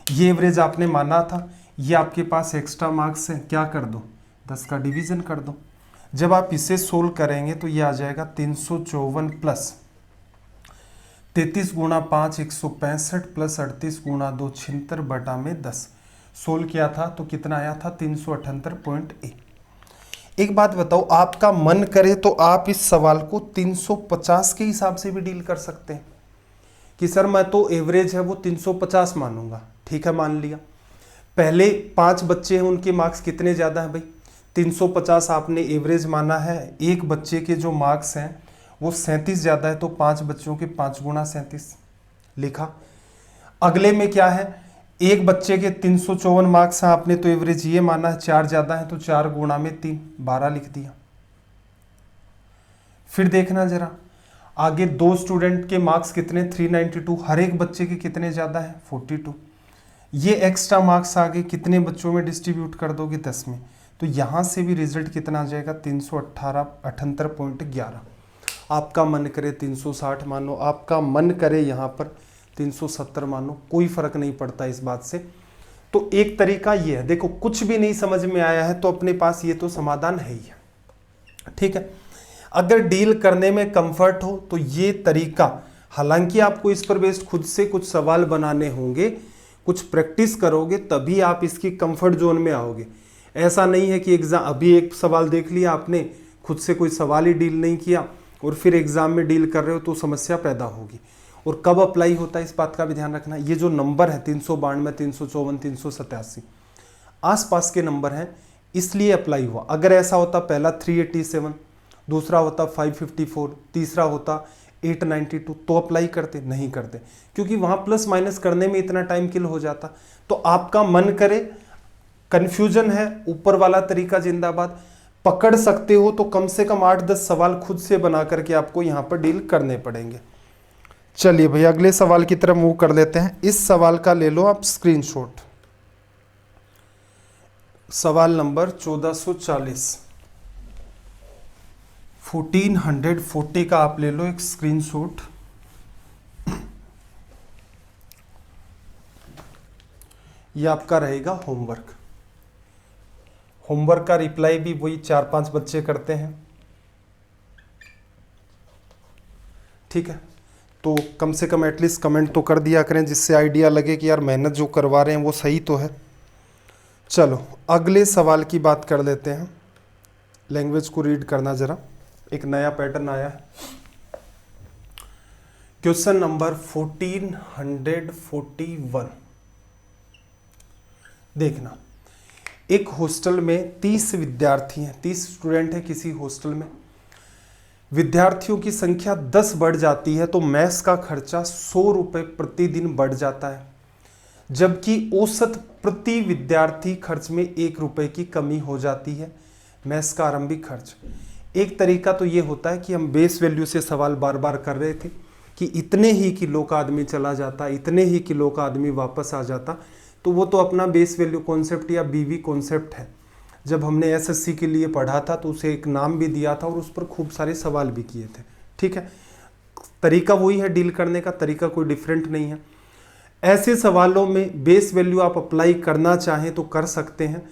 A: ये एवरेज आपने माना था, ये आपके पास एक्स्ट्रा मार्क्स है, क्या कर दो 10 का डिवीजन कर दो। जब आप इसे सोल्व करेंगे तो ये आ जाएगा 354 प्लस 33 गुणा 5 165 प्लस 38 गुणा 2 76 बटा में 10। सोल्व किया था तो कितना आया था 378.1। एक बात बताओ, आपका मन करे तो आप इस सवाल को 350 के हिसाब से भी डील कर सकते हैं कि सर मैं तो एवरेज है वो 350 मानूंगा। ठीक है, मान लिया। पहले 5 बच्चे हैं उनके मार्क्स कितने ज्यादा है भाई 350 आपने एवरेज माना है, एक बच्चे के जो मार्क्स हैं वो 37 ज्यादा है तो 5 बच्चों के 5 गुणा 37 लिखा। अगले में क्या है, एक बच्चे के 354 मार्क्स हैं, आपने तो एवरेज ये माना है 4 ज्यादा है तो 4 गुणा में 3 12 लिख दिया। फिर देखना जरा आगे 2 स्टूडेंट के मार्क्स कितने 392, हर एक बच्चे के कितने ज्यादा है 42। ये एक्स्ट्रा मार्क्स आगे कितने बच्चों में डिस्ट्रीब्यूट कर दोगे 10 में, तो यहां से भी रिजल्ट कितना आ जाएगा 378.11। आपका मन करे 360 मानो, आपका मन करे यहाँ पर 370 मानो, कोई फर्क नहीं पड़ता इस बात से। तो एक तरीका ये है, देखो कुछ भी नहीं समझ में आया है तो अपने पास ये तो समाधान है ही है। ठीक है, अगर डील करने में कंफर्ट हो तो ये तरीका, हालांकि आपको इस पर बेस्ड खुद से कुछ सवाल बनाने होंगे, कुछ प्रैक्टिस करोगे तभी आप इसकी कंफर्ट जोन में आओगे। ऐसा नहीं है कि एग्जाम अभी एक सवाल देख लिया आपने, खुद से कोई सवाल ही डील नहीं किया और फिर एग्जाम में डील कर रहे हो तो समस्या पैदा होगी। और कब अप्लाई होता है इस बात का भी ध्यान रखना। ये जो नंबर है 392, 354, 387 आसपास के नंबर हैं इसलिए अप्लाई हुआ। अगर ऐसा होता पहला 387, दूसरा होता 554, तीसरा होता 892 तो अप्लाई करते, नहीं करते क्योंकि वहां प्लस माइनस करने में इतना टाइम किल हो जाता। तो आपका मन करे, कंफ्यूजन है, ऊपर वाला तरीका जिंदाबाद, पकड़ सकते हो तो कम से कम 8-10 सवाल खुद से बना करके आपको यहाँ पर डील करने पड़ेंगे। चलिए भैया अगले सवाल की तरफ मूव कर लेते हैं। इस सवाल का ले लो आप स्क्रीनशॉट। सवाल नंबर 1440, 1440 का आप ले लो एक स्क्रीनशॉट। ये आपका रहेगा होमवर्क। होमवर्क का रिप्लाई भी वही 4-5 बच्चे करते हैं, ठीक है। तो कम से कम एटलीस्ट कमेंट तो कर दिया करें, जिससे आइडिया लगे कि यार मेहनत जो करवा रहे हैं वो सही तो है। चलो अगले सवाल की बात कर लेते हैं। लैंग्वेज को रीड करना जरा, एक नया पैटर्न आया है। Question number 1441। देखना, एक हॉस्टल में 30 विद्यार्थी हैं, 30 स्टूडेंट हैं किसी हॉस्टल में। विद्यार्थियों की संख्या 10 बढ़ जाती है तो मेस का खर्चा 100 रुपये प्रतिदिन बढ़ जाता है, जबकि औसत प्रति विद्यार्थी खर्च में 1 रुपये की कमी हो जाती है। मेस का आरंभिक खर्च। एक तरीका तो ये होता है कि हम बेस वैल्यू से सवाल बार बार कर रहे थे कि इतने ही किलो का आदमी चला जाता, इतने ही किलो का आदमी वापस आ जाता, तो वो तो अपना बेस वैल्यू कॉन्सेप्ट या बीवी कॉन्सेप्ट है। जब हमने एसएससी के लिए पढ़ा था तो उसे एक नाम भी दिया था और उस पर खूब सारे सवाल भी किए थे, ठीक है। तरीका वही है, डील करने का तरीका कोई डिफरेंट नहीं है। ऐसे सवालों में बेस वैल्यू आप अप्लाई करना चाहें तो कर सकते हैं।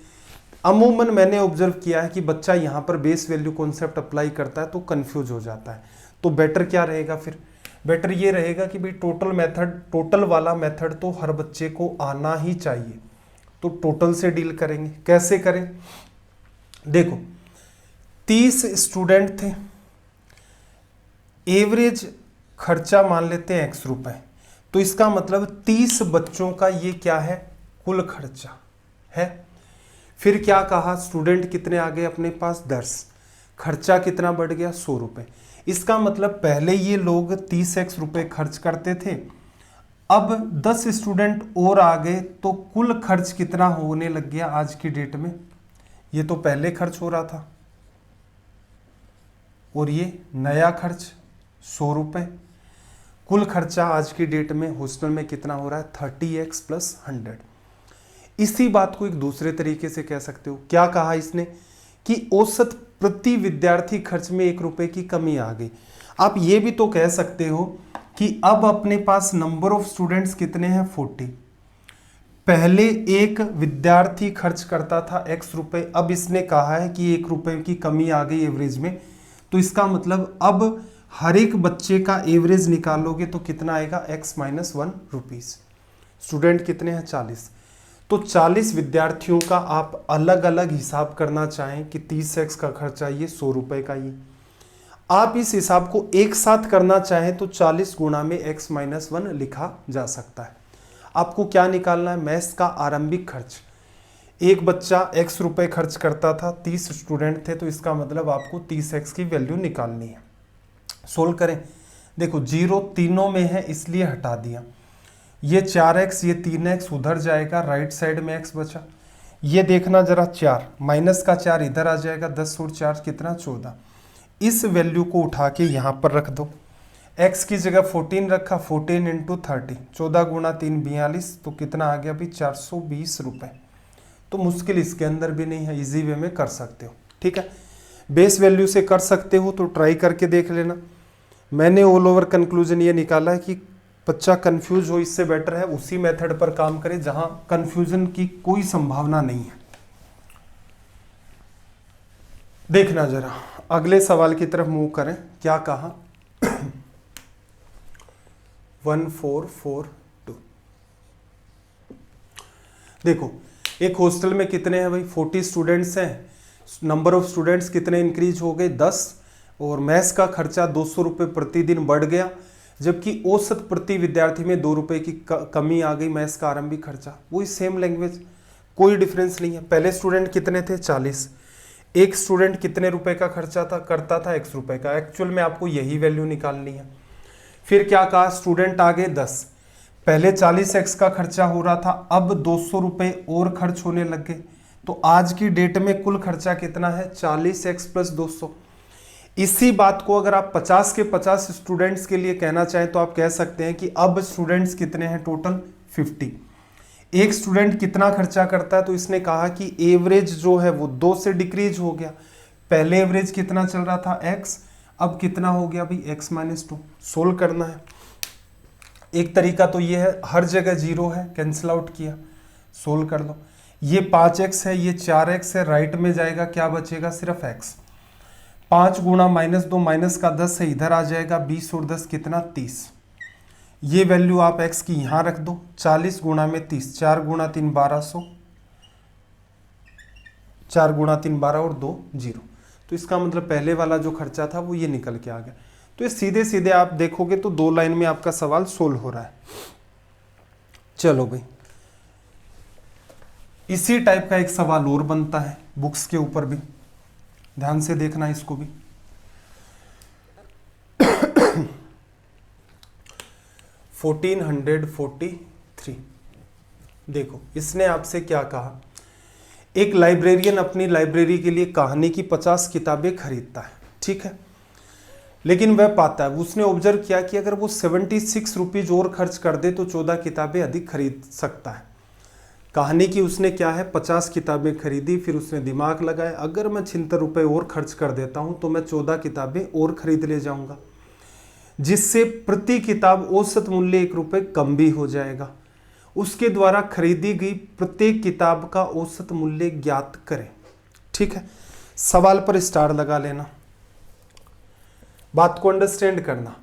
A: अमूमन मैंने ऑब्जर्व किया है कि बच्चा यहाँ पर बेस वैल्यू कॉन्सेप्ट अप्लाई करता है तो कंफ्यूज हो जाता है। तो बेटर क्या रहेगा फिर? बेटर ये रहेगा कि भाई टोटल वाला मेथड तो हर बच्चे को आना ही चाहिए। तो टोटल से डील करेंगे। कैसे करें? देखो 30 स्टूडेंट थे, एवरेज खर्चा मान लेते हैं x रुपए, तो इसका मतलब 30 बच्चों का ये क्या है? कुल खर्चा है। फिर क्या कहा? स्टूडेंट कितने आ गए अपने पास? 10। खर्चा कितना बढ़ गया? 100 रुपये। इसका मतलब पहले ये लोग 30x रुपये खर्च करते थे, अब 10 स्टूडेंट और आ गए तो कुल खर्च कितना होने लग गया आज की डेट में? ये तो पहले खर्च हो रहा था और ये नया खर्च 100 रुपये। कुल खर्चा आज की डेट में हॉस्टल में कितना हो रहा है? 30x + 100। इसी बात को एक दूसरे तरीके से कह सकते हो। क्या कहा इसने? कि औसत प्रति विद्यार्थी खर्च में 1 रुपये की कमी आ गई। आप ये भी तो कह सकते हो कि अब अपने पास नंबर ऑफ स्टूडेंट्स कितने हैं? 40। पहले एक विद्यार्थी खर्च करता था x रुपये, अब इसने कहा है कि 1 रुपये की कमी आ गई एवरेज में, तो इसका मतलब अब हर एक बच्चे का एवरेज निकालोगे तो कितना आएगा? x - 1 rupees. स्टूडेंट कितने हैं? 40। तो 40 विद्यार्थियों का आप अलग अलग हिसाब करना चाहें कि 30x का खर्चा ये 100 रुपये का ये, आप इस हिसाब को एक साथ करना चाहें तो 40 गुणा में x - 1 लिखा जा सकता है। आपको क्या निकालना है? मेस का आरंभिक खर्च। एक बच्चा x रुपये खर्च करता था, 30 स्टूडेंट थे, तो इसका मतलब आपको 30x की वैल्यू निकालनी है। सोल्व करें। देखो 0 तीनों में है इसलिए हटा दिया। ये 4x, ये 3x उधर जाएगा, राइट साइड में x बचा। ये देखना जरा 4 माइनस का 4 इधर आ जाएगा, 10 और 4 कितना? 14। इस वैल्यू को उठा के यहाँ पर रख दो। x की जगह 14 रखा, 14 × 30, 14 गुणा 3 42, तो कितना आ गया भाई? 420 रुपये। तो मुश्किल इसके अंदर भी नहीं है, इजी वे में कर सकते हो, ठीक है। बेस वैल्यू से कर सकते हो तो ट्राई करके देख लेना। मैंने ऑल ओवर कंक्लूजन ये निकाला है कि बच्चा कंफ्यूज हो इससे बेटर है उसी मेथड पर काम करे जहां कंफ्यूजन की कोई संभावना नहीं है। देखना जरा अगले सवाल की तरफ मूव करें। क्या कहा? 1442। देखो एक हॉस्टल में कितने हैं भाई? 40 स्टूडेंट्स हैं। नंबर ऑफ स्टूडेंट्स कितने इंक्रीज हो गए? 10। और मेस का खर्चा 200 रुपये प्रतिदिन बढ़ गया, जबकि औसत प्रति विद्यार्थी में 2 रुपये की कमी आ गई। मेस का आरंभिक खर्चा वही सेम लैंग्वेज, कोई डिफरेंस नहीं है। पहले स्टूडेंट कितने थे? 40। एक स्टूडेंट कितने रुपए का खर्चा करता था? x रुपये का। एक्चुअल में आपको यही वैल्यू निकालनी है। फिर क्या कहा? स्टूडेंट आ गए 10। पहले 40x का खर्चा हो रहा था, अब 200 रुपये और खर्च होने लग गए, तो आज की डेट में कुल खर्चा कितना है 40x प्लस 200। इसी बात को अगर आप 50 के 50 स्टूडेंट्स के लिए कहना चाहें तो आप कह सकते हैं कि अब स्टूडेंट्स कितने हैं टोटल 50। एक स्टूडेंट कितना खर्चा करता है, तो इसने कहा कि एवरेज जो है वो 2 से डिक्रीज हो गया। पहले एवरेज कितना चल रहा था x, अब कितना हो गया भाई x माइनस 2। सोल्व करना है। एक तरीका तो ये है, हर जगह 0 है, कैंसिल आउट किया, सोल्व कर लो। ये 5x है, ये 4x है, राइट में जाएगा, क्या बचेगा सिर्फ x। 5 गुणा -2 माइनस का 10 है, इधर आ जाएगा 20 और 10 कितना 30। ये वैल्यू आप x की यहां रख दो, 40 गुणा में 30, 4 गुणा 3 1200, 4 गुणा 3 12 और 2 0। तो इसका मतलब पहले वाला जो खर्चा था वो ये निकल के आ गया। तो ये सीधे सीधे आप देखोगे तो 2 लाइन में आपका सवाल सोल्व हो रहा है। चलो भाई, इसी टाइप का एक सवाल और बनता है बुक्स के ऊपर भी, ध्यान से देखना इसको भी। $1443। देखो इसने आपसे क्या कहा, एक लाइब्रेरियन अपनी लाइब्रेरी के लिए कहानी की 50 किताबें खरीदता है, ठीक है, लेकिन वह पाता है, उसने ऑब्जर्व किया कि अगर वो 76 रुपीज और खर्च कर दे तो 14 किताबें अधिक खरीद सकता है। कहानी की उसने क्या है 50 किताबें खरीदी, फिर उसने दिमाग लगाया अगर मैं 76 रुपये और खर्च कर देता हूं तो मैं 14 किताबें और खरीद ले जाऊंगा, जिससे प्रति किताब औसत मूल्य 1 रुपये कम भी हो जाएगा। उसके द्वारा खरीदी गई प्रत्येक किताब का औसत मूल्य ज्ञात करें। ठीक है, सवाल पर स्टार लगा लेना, बात को अंडरस्टैंड करना।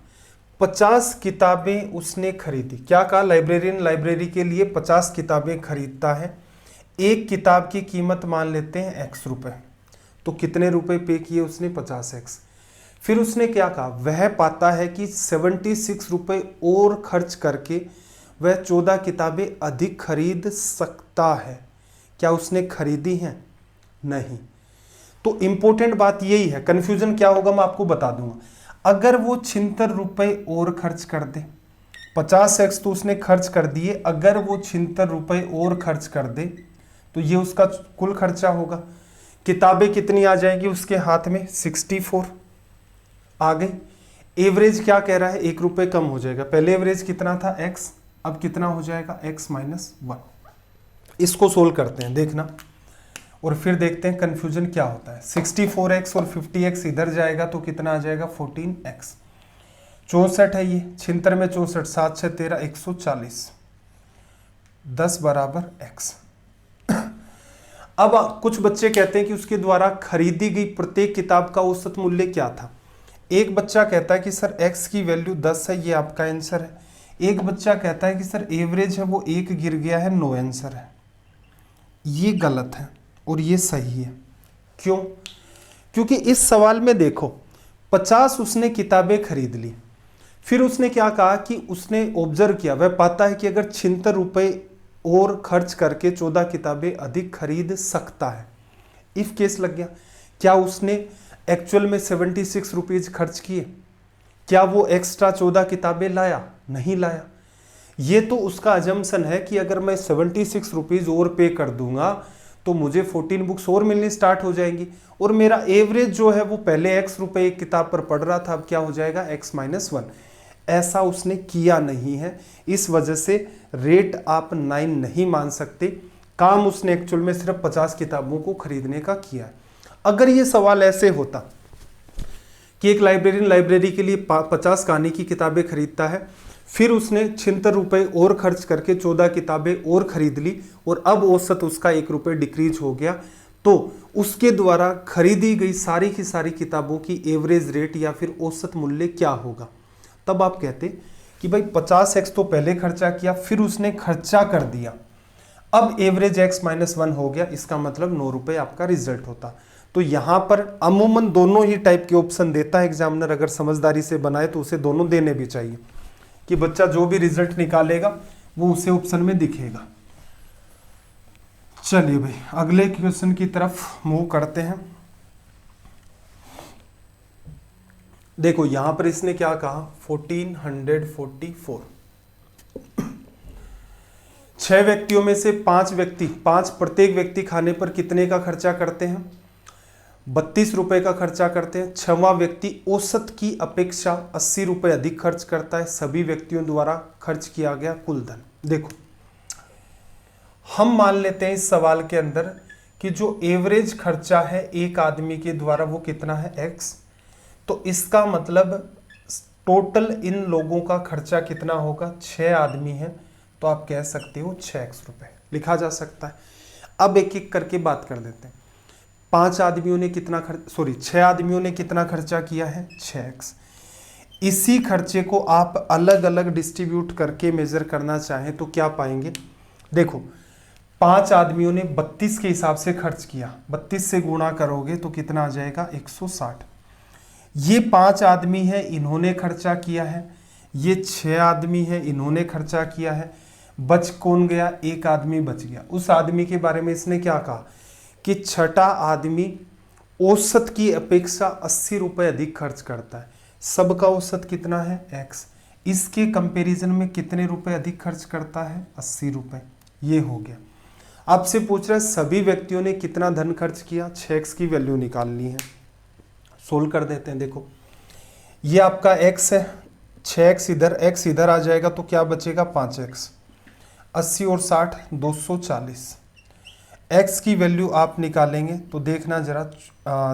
A: 50 किताबें उसने खरीदी, क्या कहा, लाइब्रेरियन लाइब्रेरी के लिए 50 किताबें खरीदता है, एक किताब की कीमत मान लेते हैं x रुपए, तो कितने रुपए पे किए उसने 50x। फिर उसने क्या कहा, वह पाता है कि 76 रुपए और खर्च करके वह 14 किताबें अधिक खरीद सकता है। क्या उसने खरीदी हैं? नहीं। तो इंपॉर्टेंट बात यही है, कंफ्यूजन क्या होगा मैं आपको बता दूंगा। अगर वो 76 रुपए और खर्च कर दे, 50x तो उसने खर्च कर दिए, अगर वो 76 रुपए और खर्च कर दे तो ये उसका कुल खर्चा होगा। किताबें कितनी आ जाएगी उसके हाथ में, 64 आ गई। एवरेज क्या कह रहा है, 1 रुपए कम हो जाएगा। पहले एवरेज कितना था x, अब कितना हो जाएगा x माइनस 1। इसको सोल्व करते हैं, देखना, और फिर देखते हैं कंफ्यूजन क्या होता है। 64x और 50x इधर जाएगा तो कितना आ जाएगा 14x। 64 है ये, 76 में 64, 7 6 13, 140, 10 बराबर x। अब कुछ बच्चे कहते हैं कि उसके द्वारा खरीदी गई प्रत्येक किताब का औसत मूल्य क्या था। एक बच्चा कहता है कि सर x की वैल्यू 10 है, ये आपका आंसर है। एक बच्चा कहता है कि सर एवरेज है वो 1 गिर गया है, नो आंसर है। ये गलत है और ये सही है। क्यों? क्योंकि इस सवाल में देखो 50 उसने किताबें खरीद ली, फिर उसने क्या कहा कि उसने ऑब्जर्व किया, वह पाता है कि अगर 76 रुपए और खर्च करके 14 किताबें अधिक खरीद सकता है। इफ केस लग गया, क्या उसने एक्चुअल में 76 रुपीज खर्च किए? क्या वो एक्स्ट्रा 14 किताबें लाया? नहीं लाया। ये तो उसका अजम्पशन है कि अगर मैं 76 रुपीज और पे कर दूंगा तो मुझे 14 बुक्स और मिलनी स्टार्ट हो जाएंगी, और मेरा एवरेज जो है वो पहले x रुपए एक किताब पर पड़ रहा था, अब क्या हो जाएगा x माइनस 1। ऐसा उसने किया नहीं है, इस वजह से रेट आप 9 नहीं मान सकते। काम उसने एक्चुअल में सिर्फ 50 किताबों को खरीदने का किया है। अगर ये सवाल ऐसे होता कि एक लाइब्रेरियन लाइब्रेरी के लिए 50 कहानी की किताबें खरीदता है, फिर उसने 76 रुपए और खर्च करके 14 किताबें और खरीद ली, और अब औसत उसका 1 रुपये डिक्रीज हो गया, तो उसके द्वारा खरीदी गई सारी की सारी किताबों की एवरेज रेट या फिर औसत मूल्य क्या होगा। तब आप कहते कि भाई 50x तो पहले खर्चा किया, फिर उसने खर्चा कर दिया, अब एवरेज x माइनस 1 हो गया, इसका मतलब 9 रुपये आपका रिजल्ट होता। तो यहां पर अमूमन दोनों ही टाइप के ऑप्शन देता है एग्जामिनर, अगर समझदारी से बनाए तो उसे दोनों देने भी चाहिए कि बच्चा जो भी रिजल्ट निकालेगा वो उसे ऑप्शन में दिखेगा। चलिए भाई अगले क्वेश्चन की तरफ मूव करते हैं। देखो यहां पर इसने क्या कहा, 1444। 6 व्यक्तियों में से 5 प्रत्येक व्यक्ति खाने पर कितने का खर्चा करते हैं? 32 रुपए का खर्चा करते हैं। 6वां व्यक्ति औसत की अपेक्षा 80 रुपए अधिक खर्च करता है। सभी व्यक्तियों द्वारा खर्च किया गया कुल धन। देखो, हम मान लेते हैं इस सवाल के अंदर कि जो एवरेज खर्चा है एक आदमी के द्वारा वो कितना है? x। तो इसका मतलब टोटल इन लोगों का खर्चा कितना होगा? 6 आदमी हैं, तो आप कह सकते हो 6x रुपए लिखा जा सकता है। अब एक एक करके बात कर देते हैं। 6 आदमियों ने कितना खर्चा किया है? 6x। इसी खर्चे को आप अलग अलग डिस्ट्रीब्यूट करके मेजर करना चाहें तो क्या पाएंगे? देखो, 5 आदमियों ने 32 के हिसाब से खर्च किया, 32 से गुणा करोगे तो कितना आ जाएगा? 160। ये 5 आदमी है, इन्होंने खर्चा किया है। ये 6 आदमी है, इन्होंने खर्चा किया है। बच कौन गया? एक आदमी बच गया। उस आदमी के बारे में इसने क्या कहा कि 6ठा आदमी औसत की अपेक्षा 80 रुपए अधिक खर्च करता है। सबका औसत कितना है? x। इसके कंपैरिजन में कितने रुपए अधिक खर्च करता है? 80 रुपए। ये हो गया। आपसे पूछ रहा है सभी व्यक्तियों ने कितना धन खर्च किया? 6x की वैल्यू निकालनी है। सोल्व कर देते हैं। देखो, ये आपका x है, 6x इधर, x इधर आ जाएगा तो क्या बचेगा? 5x। 80 और 60 240। x की वैल्यू आप निकालेंगे तो देखना जरा,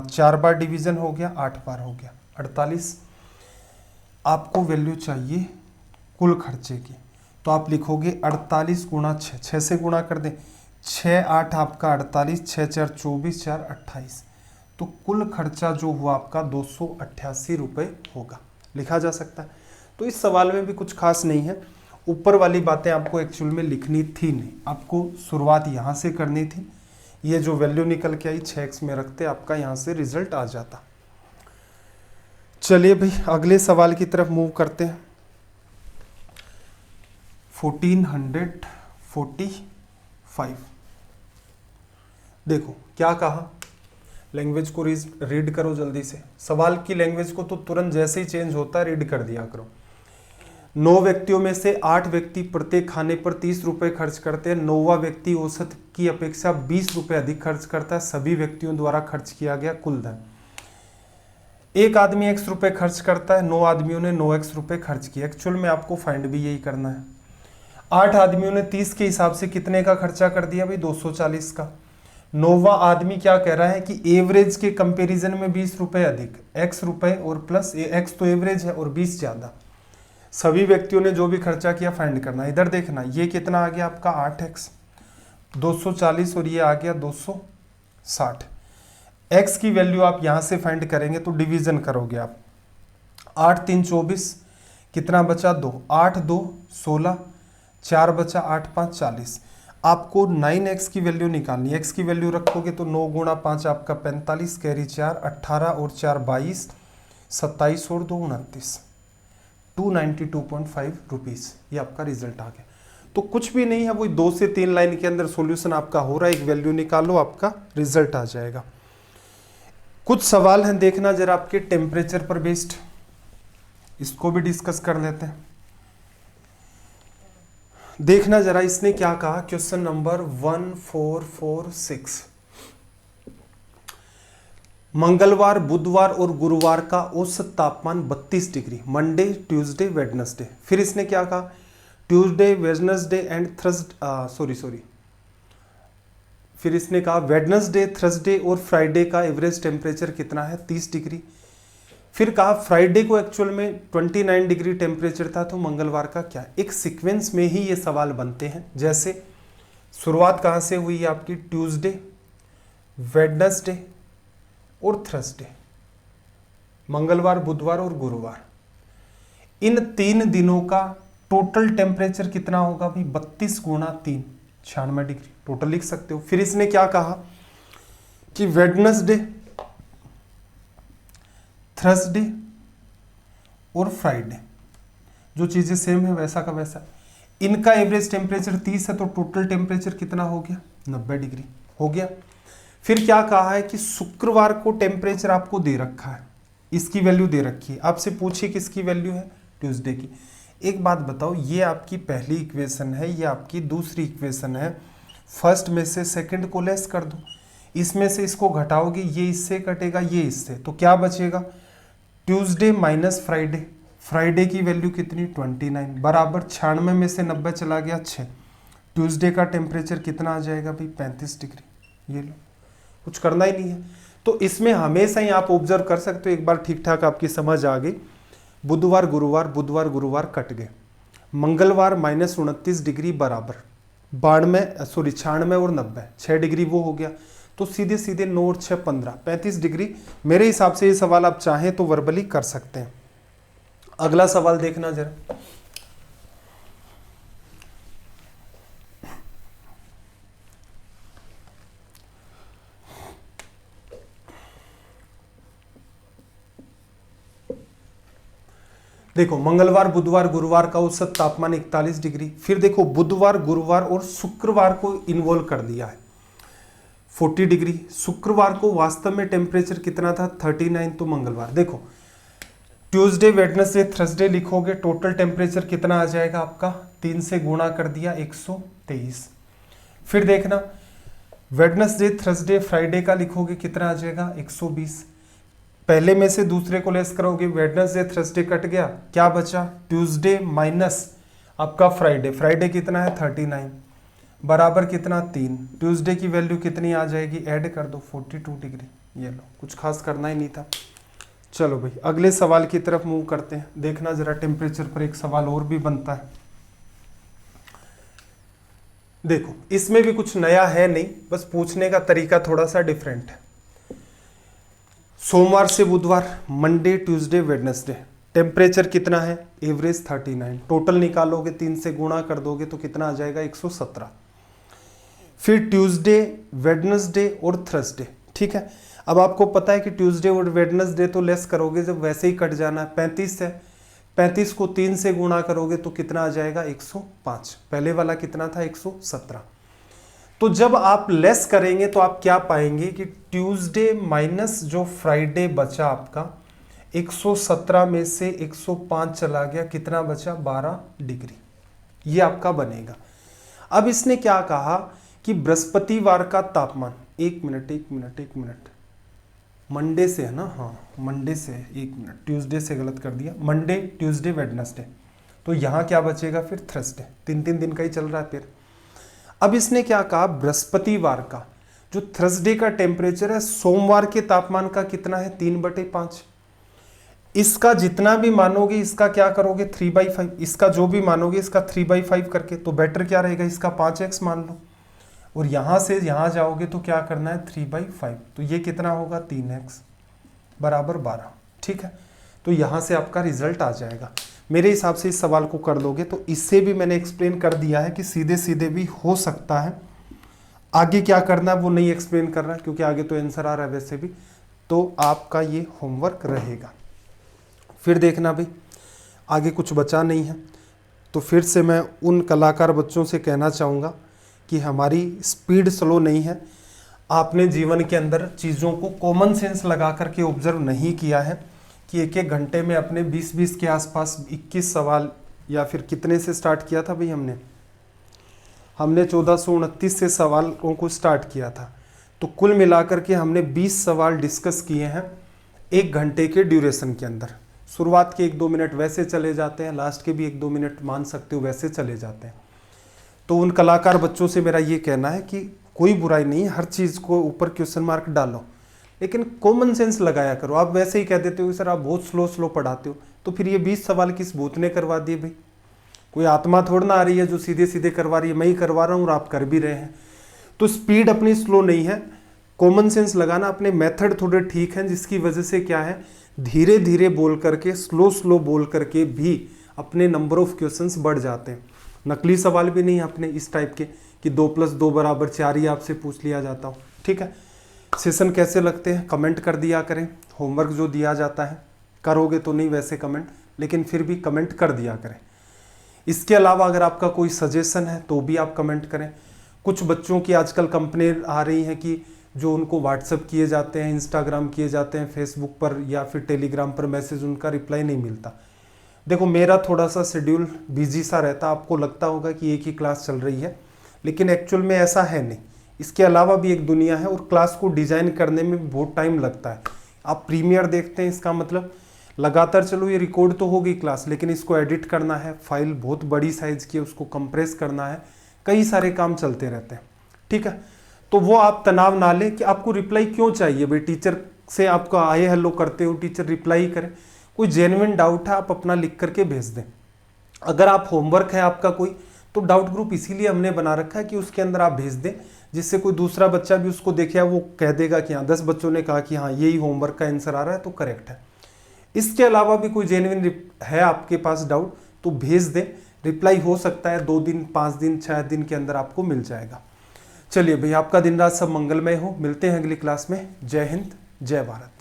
A: 4 बार डिवीजन हो गया, 8 बार हो गया, 48। आपको वैल्यू चाहिए कुल खर्चे की, तो आप लिखोगे 48 गुणा 6, 6 से गुणा कर दें, 6 8 आपका 48, 6 4 24, 4 28। तो कुल खर्चा जो हुआ आपका 288 रुपये होगा, लिखा जा सकता है। तो इस सवाल में भी कुछ खास नहीं है। ऊपर वाली बातें आपको एक्चुअल में लिखनी थी नहीं, आपको शुरुआत यहाँ से करनी थी। ये जो वैल्यू निकल के आई 6x में रखते, आपका यहाँ से रिजल्ट आ जाता। चलिए भाई, अगले सवाल की तरफ मूव करते हैं। 1445। देखो क्या कहा, लैंग्वेज को रीड करो जल्दी से। सवाल की लैंग्वेज को तो तुरंत जैसे ही चेंज होता है रीड कर दिया करो। 9 व्यक्तियों में से 8 व्यक्ति प्रत्येक खाने पर 30 रुपए खर्च करते हैं। 9वां व्यक्ति औसत की अपेक्षा 20 रुपए अधिक खर्च करता है। सभी व्यक्तियों द्वारा खर्च किया गया कुल धन। एक आदमी x रुपए खर्च करता है, 9 आदमियों ने 9x रुपए खर्च किया। एक्चुअल में आपको फाइंड भी यही करना है। 8 आदमियों ने 30 के हिसाब से कितने का खर्चा कर दिया भाई? 240 का। 9वां आदमी क्या कह रहा है कि एवरेज के कंपैरिजन में 20 रुपए अधिक, x रुपए और प्लस x तो एवरेज है और 20 ज्यादा। सभी व्यक्तियों ने जो भी खर्चा किया फाइंड करना। इधर देखना, ये कितना आ गया आपका? 8x, 240 और ये आ गया 260। x की वैल्यू आप यहां से फाइंड करेंगे तो डिवीजन करोगे आप। 8 3 24, कितना बचा? 2। 8 2 16, 4 बचा, 8 5 40। आपको 9x की वैल्यू निकालनी है। x की वैल्यू रखोगे तो 9 गुणा 5 आपका 45, कैरी 4, 18 और 4 22, 27 और 2 29, 292.5 रुपीज़। ये आपका रिजल्ट आ गया। तो कुछ भी नहीं है, वही 2 से 3 लाइन के अंदर सॉल्यूशन आपका हो रहा है। एक वैल्यू निकालो, आपका रिजल्ट आ जाएगा। कुछ सवाल हैं, देखना जरा आपके टेम्परेचर पर बेस्ड, इसको भी डिस्कस कर लेते हैं। देखना जरा इसने क्या कहा, क्वेश्चन नंबर 1446। मंगलवार, बुधवार और गुरुवार का औसत तापमान 32 डिग्री, मंडे, ट्यूसडे, वेडनेसडे। फिर इसने क्या कहा, ट्यूसडे, वेडनेसडे एंड थर्सडे, फिर इसने कहा वेडनेसडे, थर्सडे और फ्राइडे का एवरेज टेम्परेचर कितना है? 30 डिग्री। फिर कहा फ्राइडे को एक्चुअल में 29 डिग्री टेम्परेचर था, तो मंगलवार का क्या? एक सीक्वेंस में ही ये सवाल बनते हैं। जैसे शुरुआत कहाँ से हुई है आपकी? ट्यूसडे, वेडनेसडे और थर्सडे, मंगलवार, बुधवार और गुरुवार। इन 3 दिनों का टोटल टेम्परेचर कितना होगा भाई? 32 गुणा 3, 96 डिग्री टोटल लिख सकते हो। फिर इसने क्या कहा कि वेडनेसडे, थर्सडे और फ्राइडे, जो चीजें सेम है वैसा का वैसा, इनका एवरेज टेम्परेचर 30 है, तो टोटल टेम्परेचर कितना हो गया? 90 डिग्री हो गया। फिर क्या कहा है कि शुक्रवार को टेम्परेचर आपको दे रखा है, इसकी वैल्यू दे रखी है। आपसे पूछिए किसकी वैल्यू है? ट्यूसडे की। एक बात बताओ, ये आपकी पहली इक्वेशन है, ये आपकी दूसरी इक्वेशन है। फर्स्ट में से सेकंड को लेस कर दो, इसमें से इसको घटाओगे, ये इससे कटेगा, ये इससे, तो क्या बचेगा? Tuesday minus Friday. फ्राइडे की वैल्यू कितनी? 29 बराबर 96 में से 90 चला गया 6। ट्यूसडे का टेम्परेचर कितना आ जाएगा भाई? 35 डिग्री। ये लो, कुछ करना ही नहीं है। तो इसमें हमेशा ही आप ऑब्जर्व कर सकते हो, एक बार ठीक ठाक आपकी समझ आ गई। बुधवार गुरुवार कट गए। मंगलवार -29 डिग्री बराबर 96 और 90, 6 डिग्री वो हो गया। तो सीधे सीधे 9 और 6 15, 35 डिग्री। मेरे हिसाब से ये सवाल आप चाहें तो वर्बली कर सकते हैं। अगला सवाल देखना जरा। देखो, मंगलवार बुधवार गुरुवार का औसत तापमान 41 डिग्री। फिर देखो, बुधवार गुरुवार और शुक्रवार को इन्वॉल्व कर दिया है, 40 डिग्री। शुक्रवार को वास्तव में टेम्परेचर कितना था? 39। तो मंगलवार देखो, ट्यूसडे वेडनेसडे थर्सडे लिखोगे, टोटल टेम्परेचर कितना आ जाएगा आपका? 3 से गुणा कर दिया, 123। फिर देखना, वेडनेसडे थर्सडे फ्राइडे का लिखोगे, कितना आ जाएगा? 120। पहले में से दूसरे को लेस करोगे, वेडनेसडे थर्सडे कट गया, क्या बचा? ट्यूसडे माइनस आपका फ्राइडे। फ्राइडे कितना है? 39 बराबर कितना? 3। ट्यूसडे की वैल्यू कितनी आ जाएगी? ऐड कर दो, 42 डिग्री। ये लो, कुछ खास करना ही नहीं था। चलो भाई, अगले सवाल की तरफ मूव करते हैं। देखना जरा, टेम्परेचर पर एक सवाल और भी बनता है। देखो, इसमें भी कुछ नया है नहीं, बस पूछने का तरीका थोड़ा सा डिफरेंट है। सोमवार से बुधवार, मंडे ट्यूसडे वेडनेसडे, टेम्परेचर कितना है? एवरेज 39। टोटल निकालोगे, 3 से गुणा कर दोगे तो कितना आ जाएगा? 117। फिर ट्यूसडे वेडनेसडे और थर्सडे, ठीक है। अब आपको पता है कि ट्यूसडे और वेडनेसडे तो लेस करोगे जब वैसे ही कट जाना है। 35 है, 35 को 3 से गुणा करोगे तो कितना आ जाएगा? 105। पहले वाला कितना था? 117। तो जब आप लेस करेंगे तो आप क्या पाएंगे कि ट्यूसडे माइनस जो फ्राइडे बचा आपका, 117 में से 105 चला गया, कितना बचा? 12 डिग्री। ये आपका बनेगा। अब इसने क्या कहा कि बृहस्पतिवार का तापमान, एक मिनट, मंडे से है ना? हाँ, मंडे से, एक मिनट, ट्यूसडे से गलत कर दिया। मंडे ट्यूसडे वेडनेसडे, तो यहाँ क्या बचेगा फिर? थर्सडे। 3 दिन का ही चल रहा है फिर। अब इसने क्या कहा, बृहस्पतिवार का जो थर्सडे का टेम्परेचर है, सोमवार के तापमान का कितना है? 3/5। इसका जितना भी मानोगे, इसका क्या करोगे? 3/5। इसका जो भी मानोगे, इसका 3/5 करके, तो बेटर क्या रहेगा? इसका 5x मान लो। और यहां से यहां जाओगे तो क्या करना है? 3/5। तो ये कितना होगा? 3x बराबर 12। ठीक है, तो यहां से आपका रिजल्ट आ जाएगा। मेरे हिसाब से इस सवाल को कर दोगे। तो इससे भी मैंने एक्सप्लेन कर दिया है कि सीधे सीधे भी हो सकता है। आगे क्या करना है वो नहीं एक्सप्लेन कर रहा है, क्योंकि आगे तो आंसर आ रहा है वैसे भी। तो आपका ये होमवर्क रहेगा। फिर देखना भाई, आगे कुछ बचा नहीं है। तो फिर से मैं उन कलाकार बच्चों से कहना चाहूँगा कि हमारी स्पीड स्लो नहीं है। आपने जीवन के अंदर चीज़ों को कॉमन सेंस लगा करके ऑब्जर्व नहीं किया है कि एक एक घंटे में अपने 20-20 के आसपास 21 सवाल, या फिर कितने से स्टार्ट किया था भाई? हमने 1429 से सवालों को स्टार्ट किया था। तो कुल मिलाकर के हमने 20 सवाल डिस्कस किए हैं 1 घंटे के ड्यूरेशन के अंदर। शुरुआत के 1-2 मिनट वैसे चले जाते हैं, लास्ट के भी 1-2 मिनट मान सकते हो वैसे चले जाते हैं। तो उन कलाकार बच्चों से मेरा ये कहना है कि कोई बुराई नहीं है, हर चीज़ को ऊपर क्वेश्चन मार्क डालो, लेकिन कॉमन सेंस लगाया करो। आप वैसे ही कह देते हो सर आप बहुत स्लो पढ़ाते हो, तो फिर ये 20 सवाल किस भूत ने करवा दिए भाई? कोई आत्मा थोड़ा ना आ रही है जो सीधे सीधे करवा रही है, मैं ही करवा रहा हूँ और आप कर भी रहे हैं। तो स्पीड अपनी स्लो नहीं है, कॉमन सेंस लगाना। अपने मेथड थोड़े ठीक हैं, जिसकी वजह से क्या है, धीरे धीरे बोल करके, स्लो बोल करके भी अपने नंबर ऑफ क्वेश्चंस बढ़ जाते हैं। नकली सवाल भी नहीं अपने इस टाइप के कि 2 + 2 = 4 ही आपसे पूछ लिया जाता हो। ठीक है, सेशन कैसे लगते हैं कमेंट कर दिया करें। होमवर्क जो दिया जाता है, करोगे तो नहीं वैसे कमेंट, लेकिन फिर भी कमेंट कर दिया करें। इसके अलावा अगर आपका कोई सजेशन है तो भी आप कमेंट करें। कुछ बच्चों की आजकल कंप्लेंट आ रही है कि जो उनको व्हाट्सएप किए जाते हैं, इंस्टाग्राम किए जाते हैं, फेसबुक पर या फिर टेलीग्राम पर मैसेज, उनका रिप्लाई नहीं मिलता। देखो मेरा थोड़ा सा शेड्यूल बिजी सा रहता, आपको लगता होगा कि एक ही क्लास चल रही है, लेकिन एक्चुअल में ऐसा है नहीं। इसके अलावा भी एक दुनिया है और क्लास को डिजाइन करने में भी बहुत टाइम लगता है। आप प्रीमियर देखते हैं, इसका मतलब लगातार चलो ये रिकॉर्ड तो हो गई क्लास, लेकिन इसको एडिट करना है, फाइल बहुत बड़ी साइज की है उसको कंप्रेस करना है, कई सारे काम चलते रहते हैं। ठीक है, तो वो आप तनाव ना लें कि आपको रिप्लाई क्यों चाहिए भाई, टीचर से आपको आए हेलो करते हो, टीचर रिप्लाई करे। कोई जेन्युइन डाउट है आप अपना लिख करके भेज दें। अगर आप होमवर्क है आपका कोई, तो डाउट ग्रुप इसीलिए हमने बना रखा है कि उसके अंदर आप भेज दें, जिससे कोई दूसरा बच्चा भी उसको देखे, वो कह देगा कि हाँ 10 बच्चों ने कहा कि हाँ यही होमवर्क का आंसर आ रहा है तो करेक्ट है। इसके अलावा भी कोई जेन्युइन है आपके पास डाउट तो भेज दें, रिप्लाई हो सकता है 2 दिन 5 दिन 6 दिन के अंदर आपको मिल जाएगा। चलिए भाई, आपका दिन रात सब मंगलमय हो। मिलते हैं अगली क्लास में। जय हिंद, जय भारत।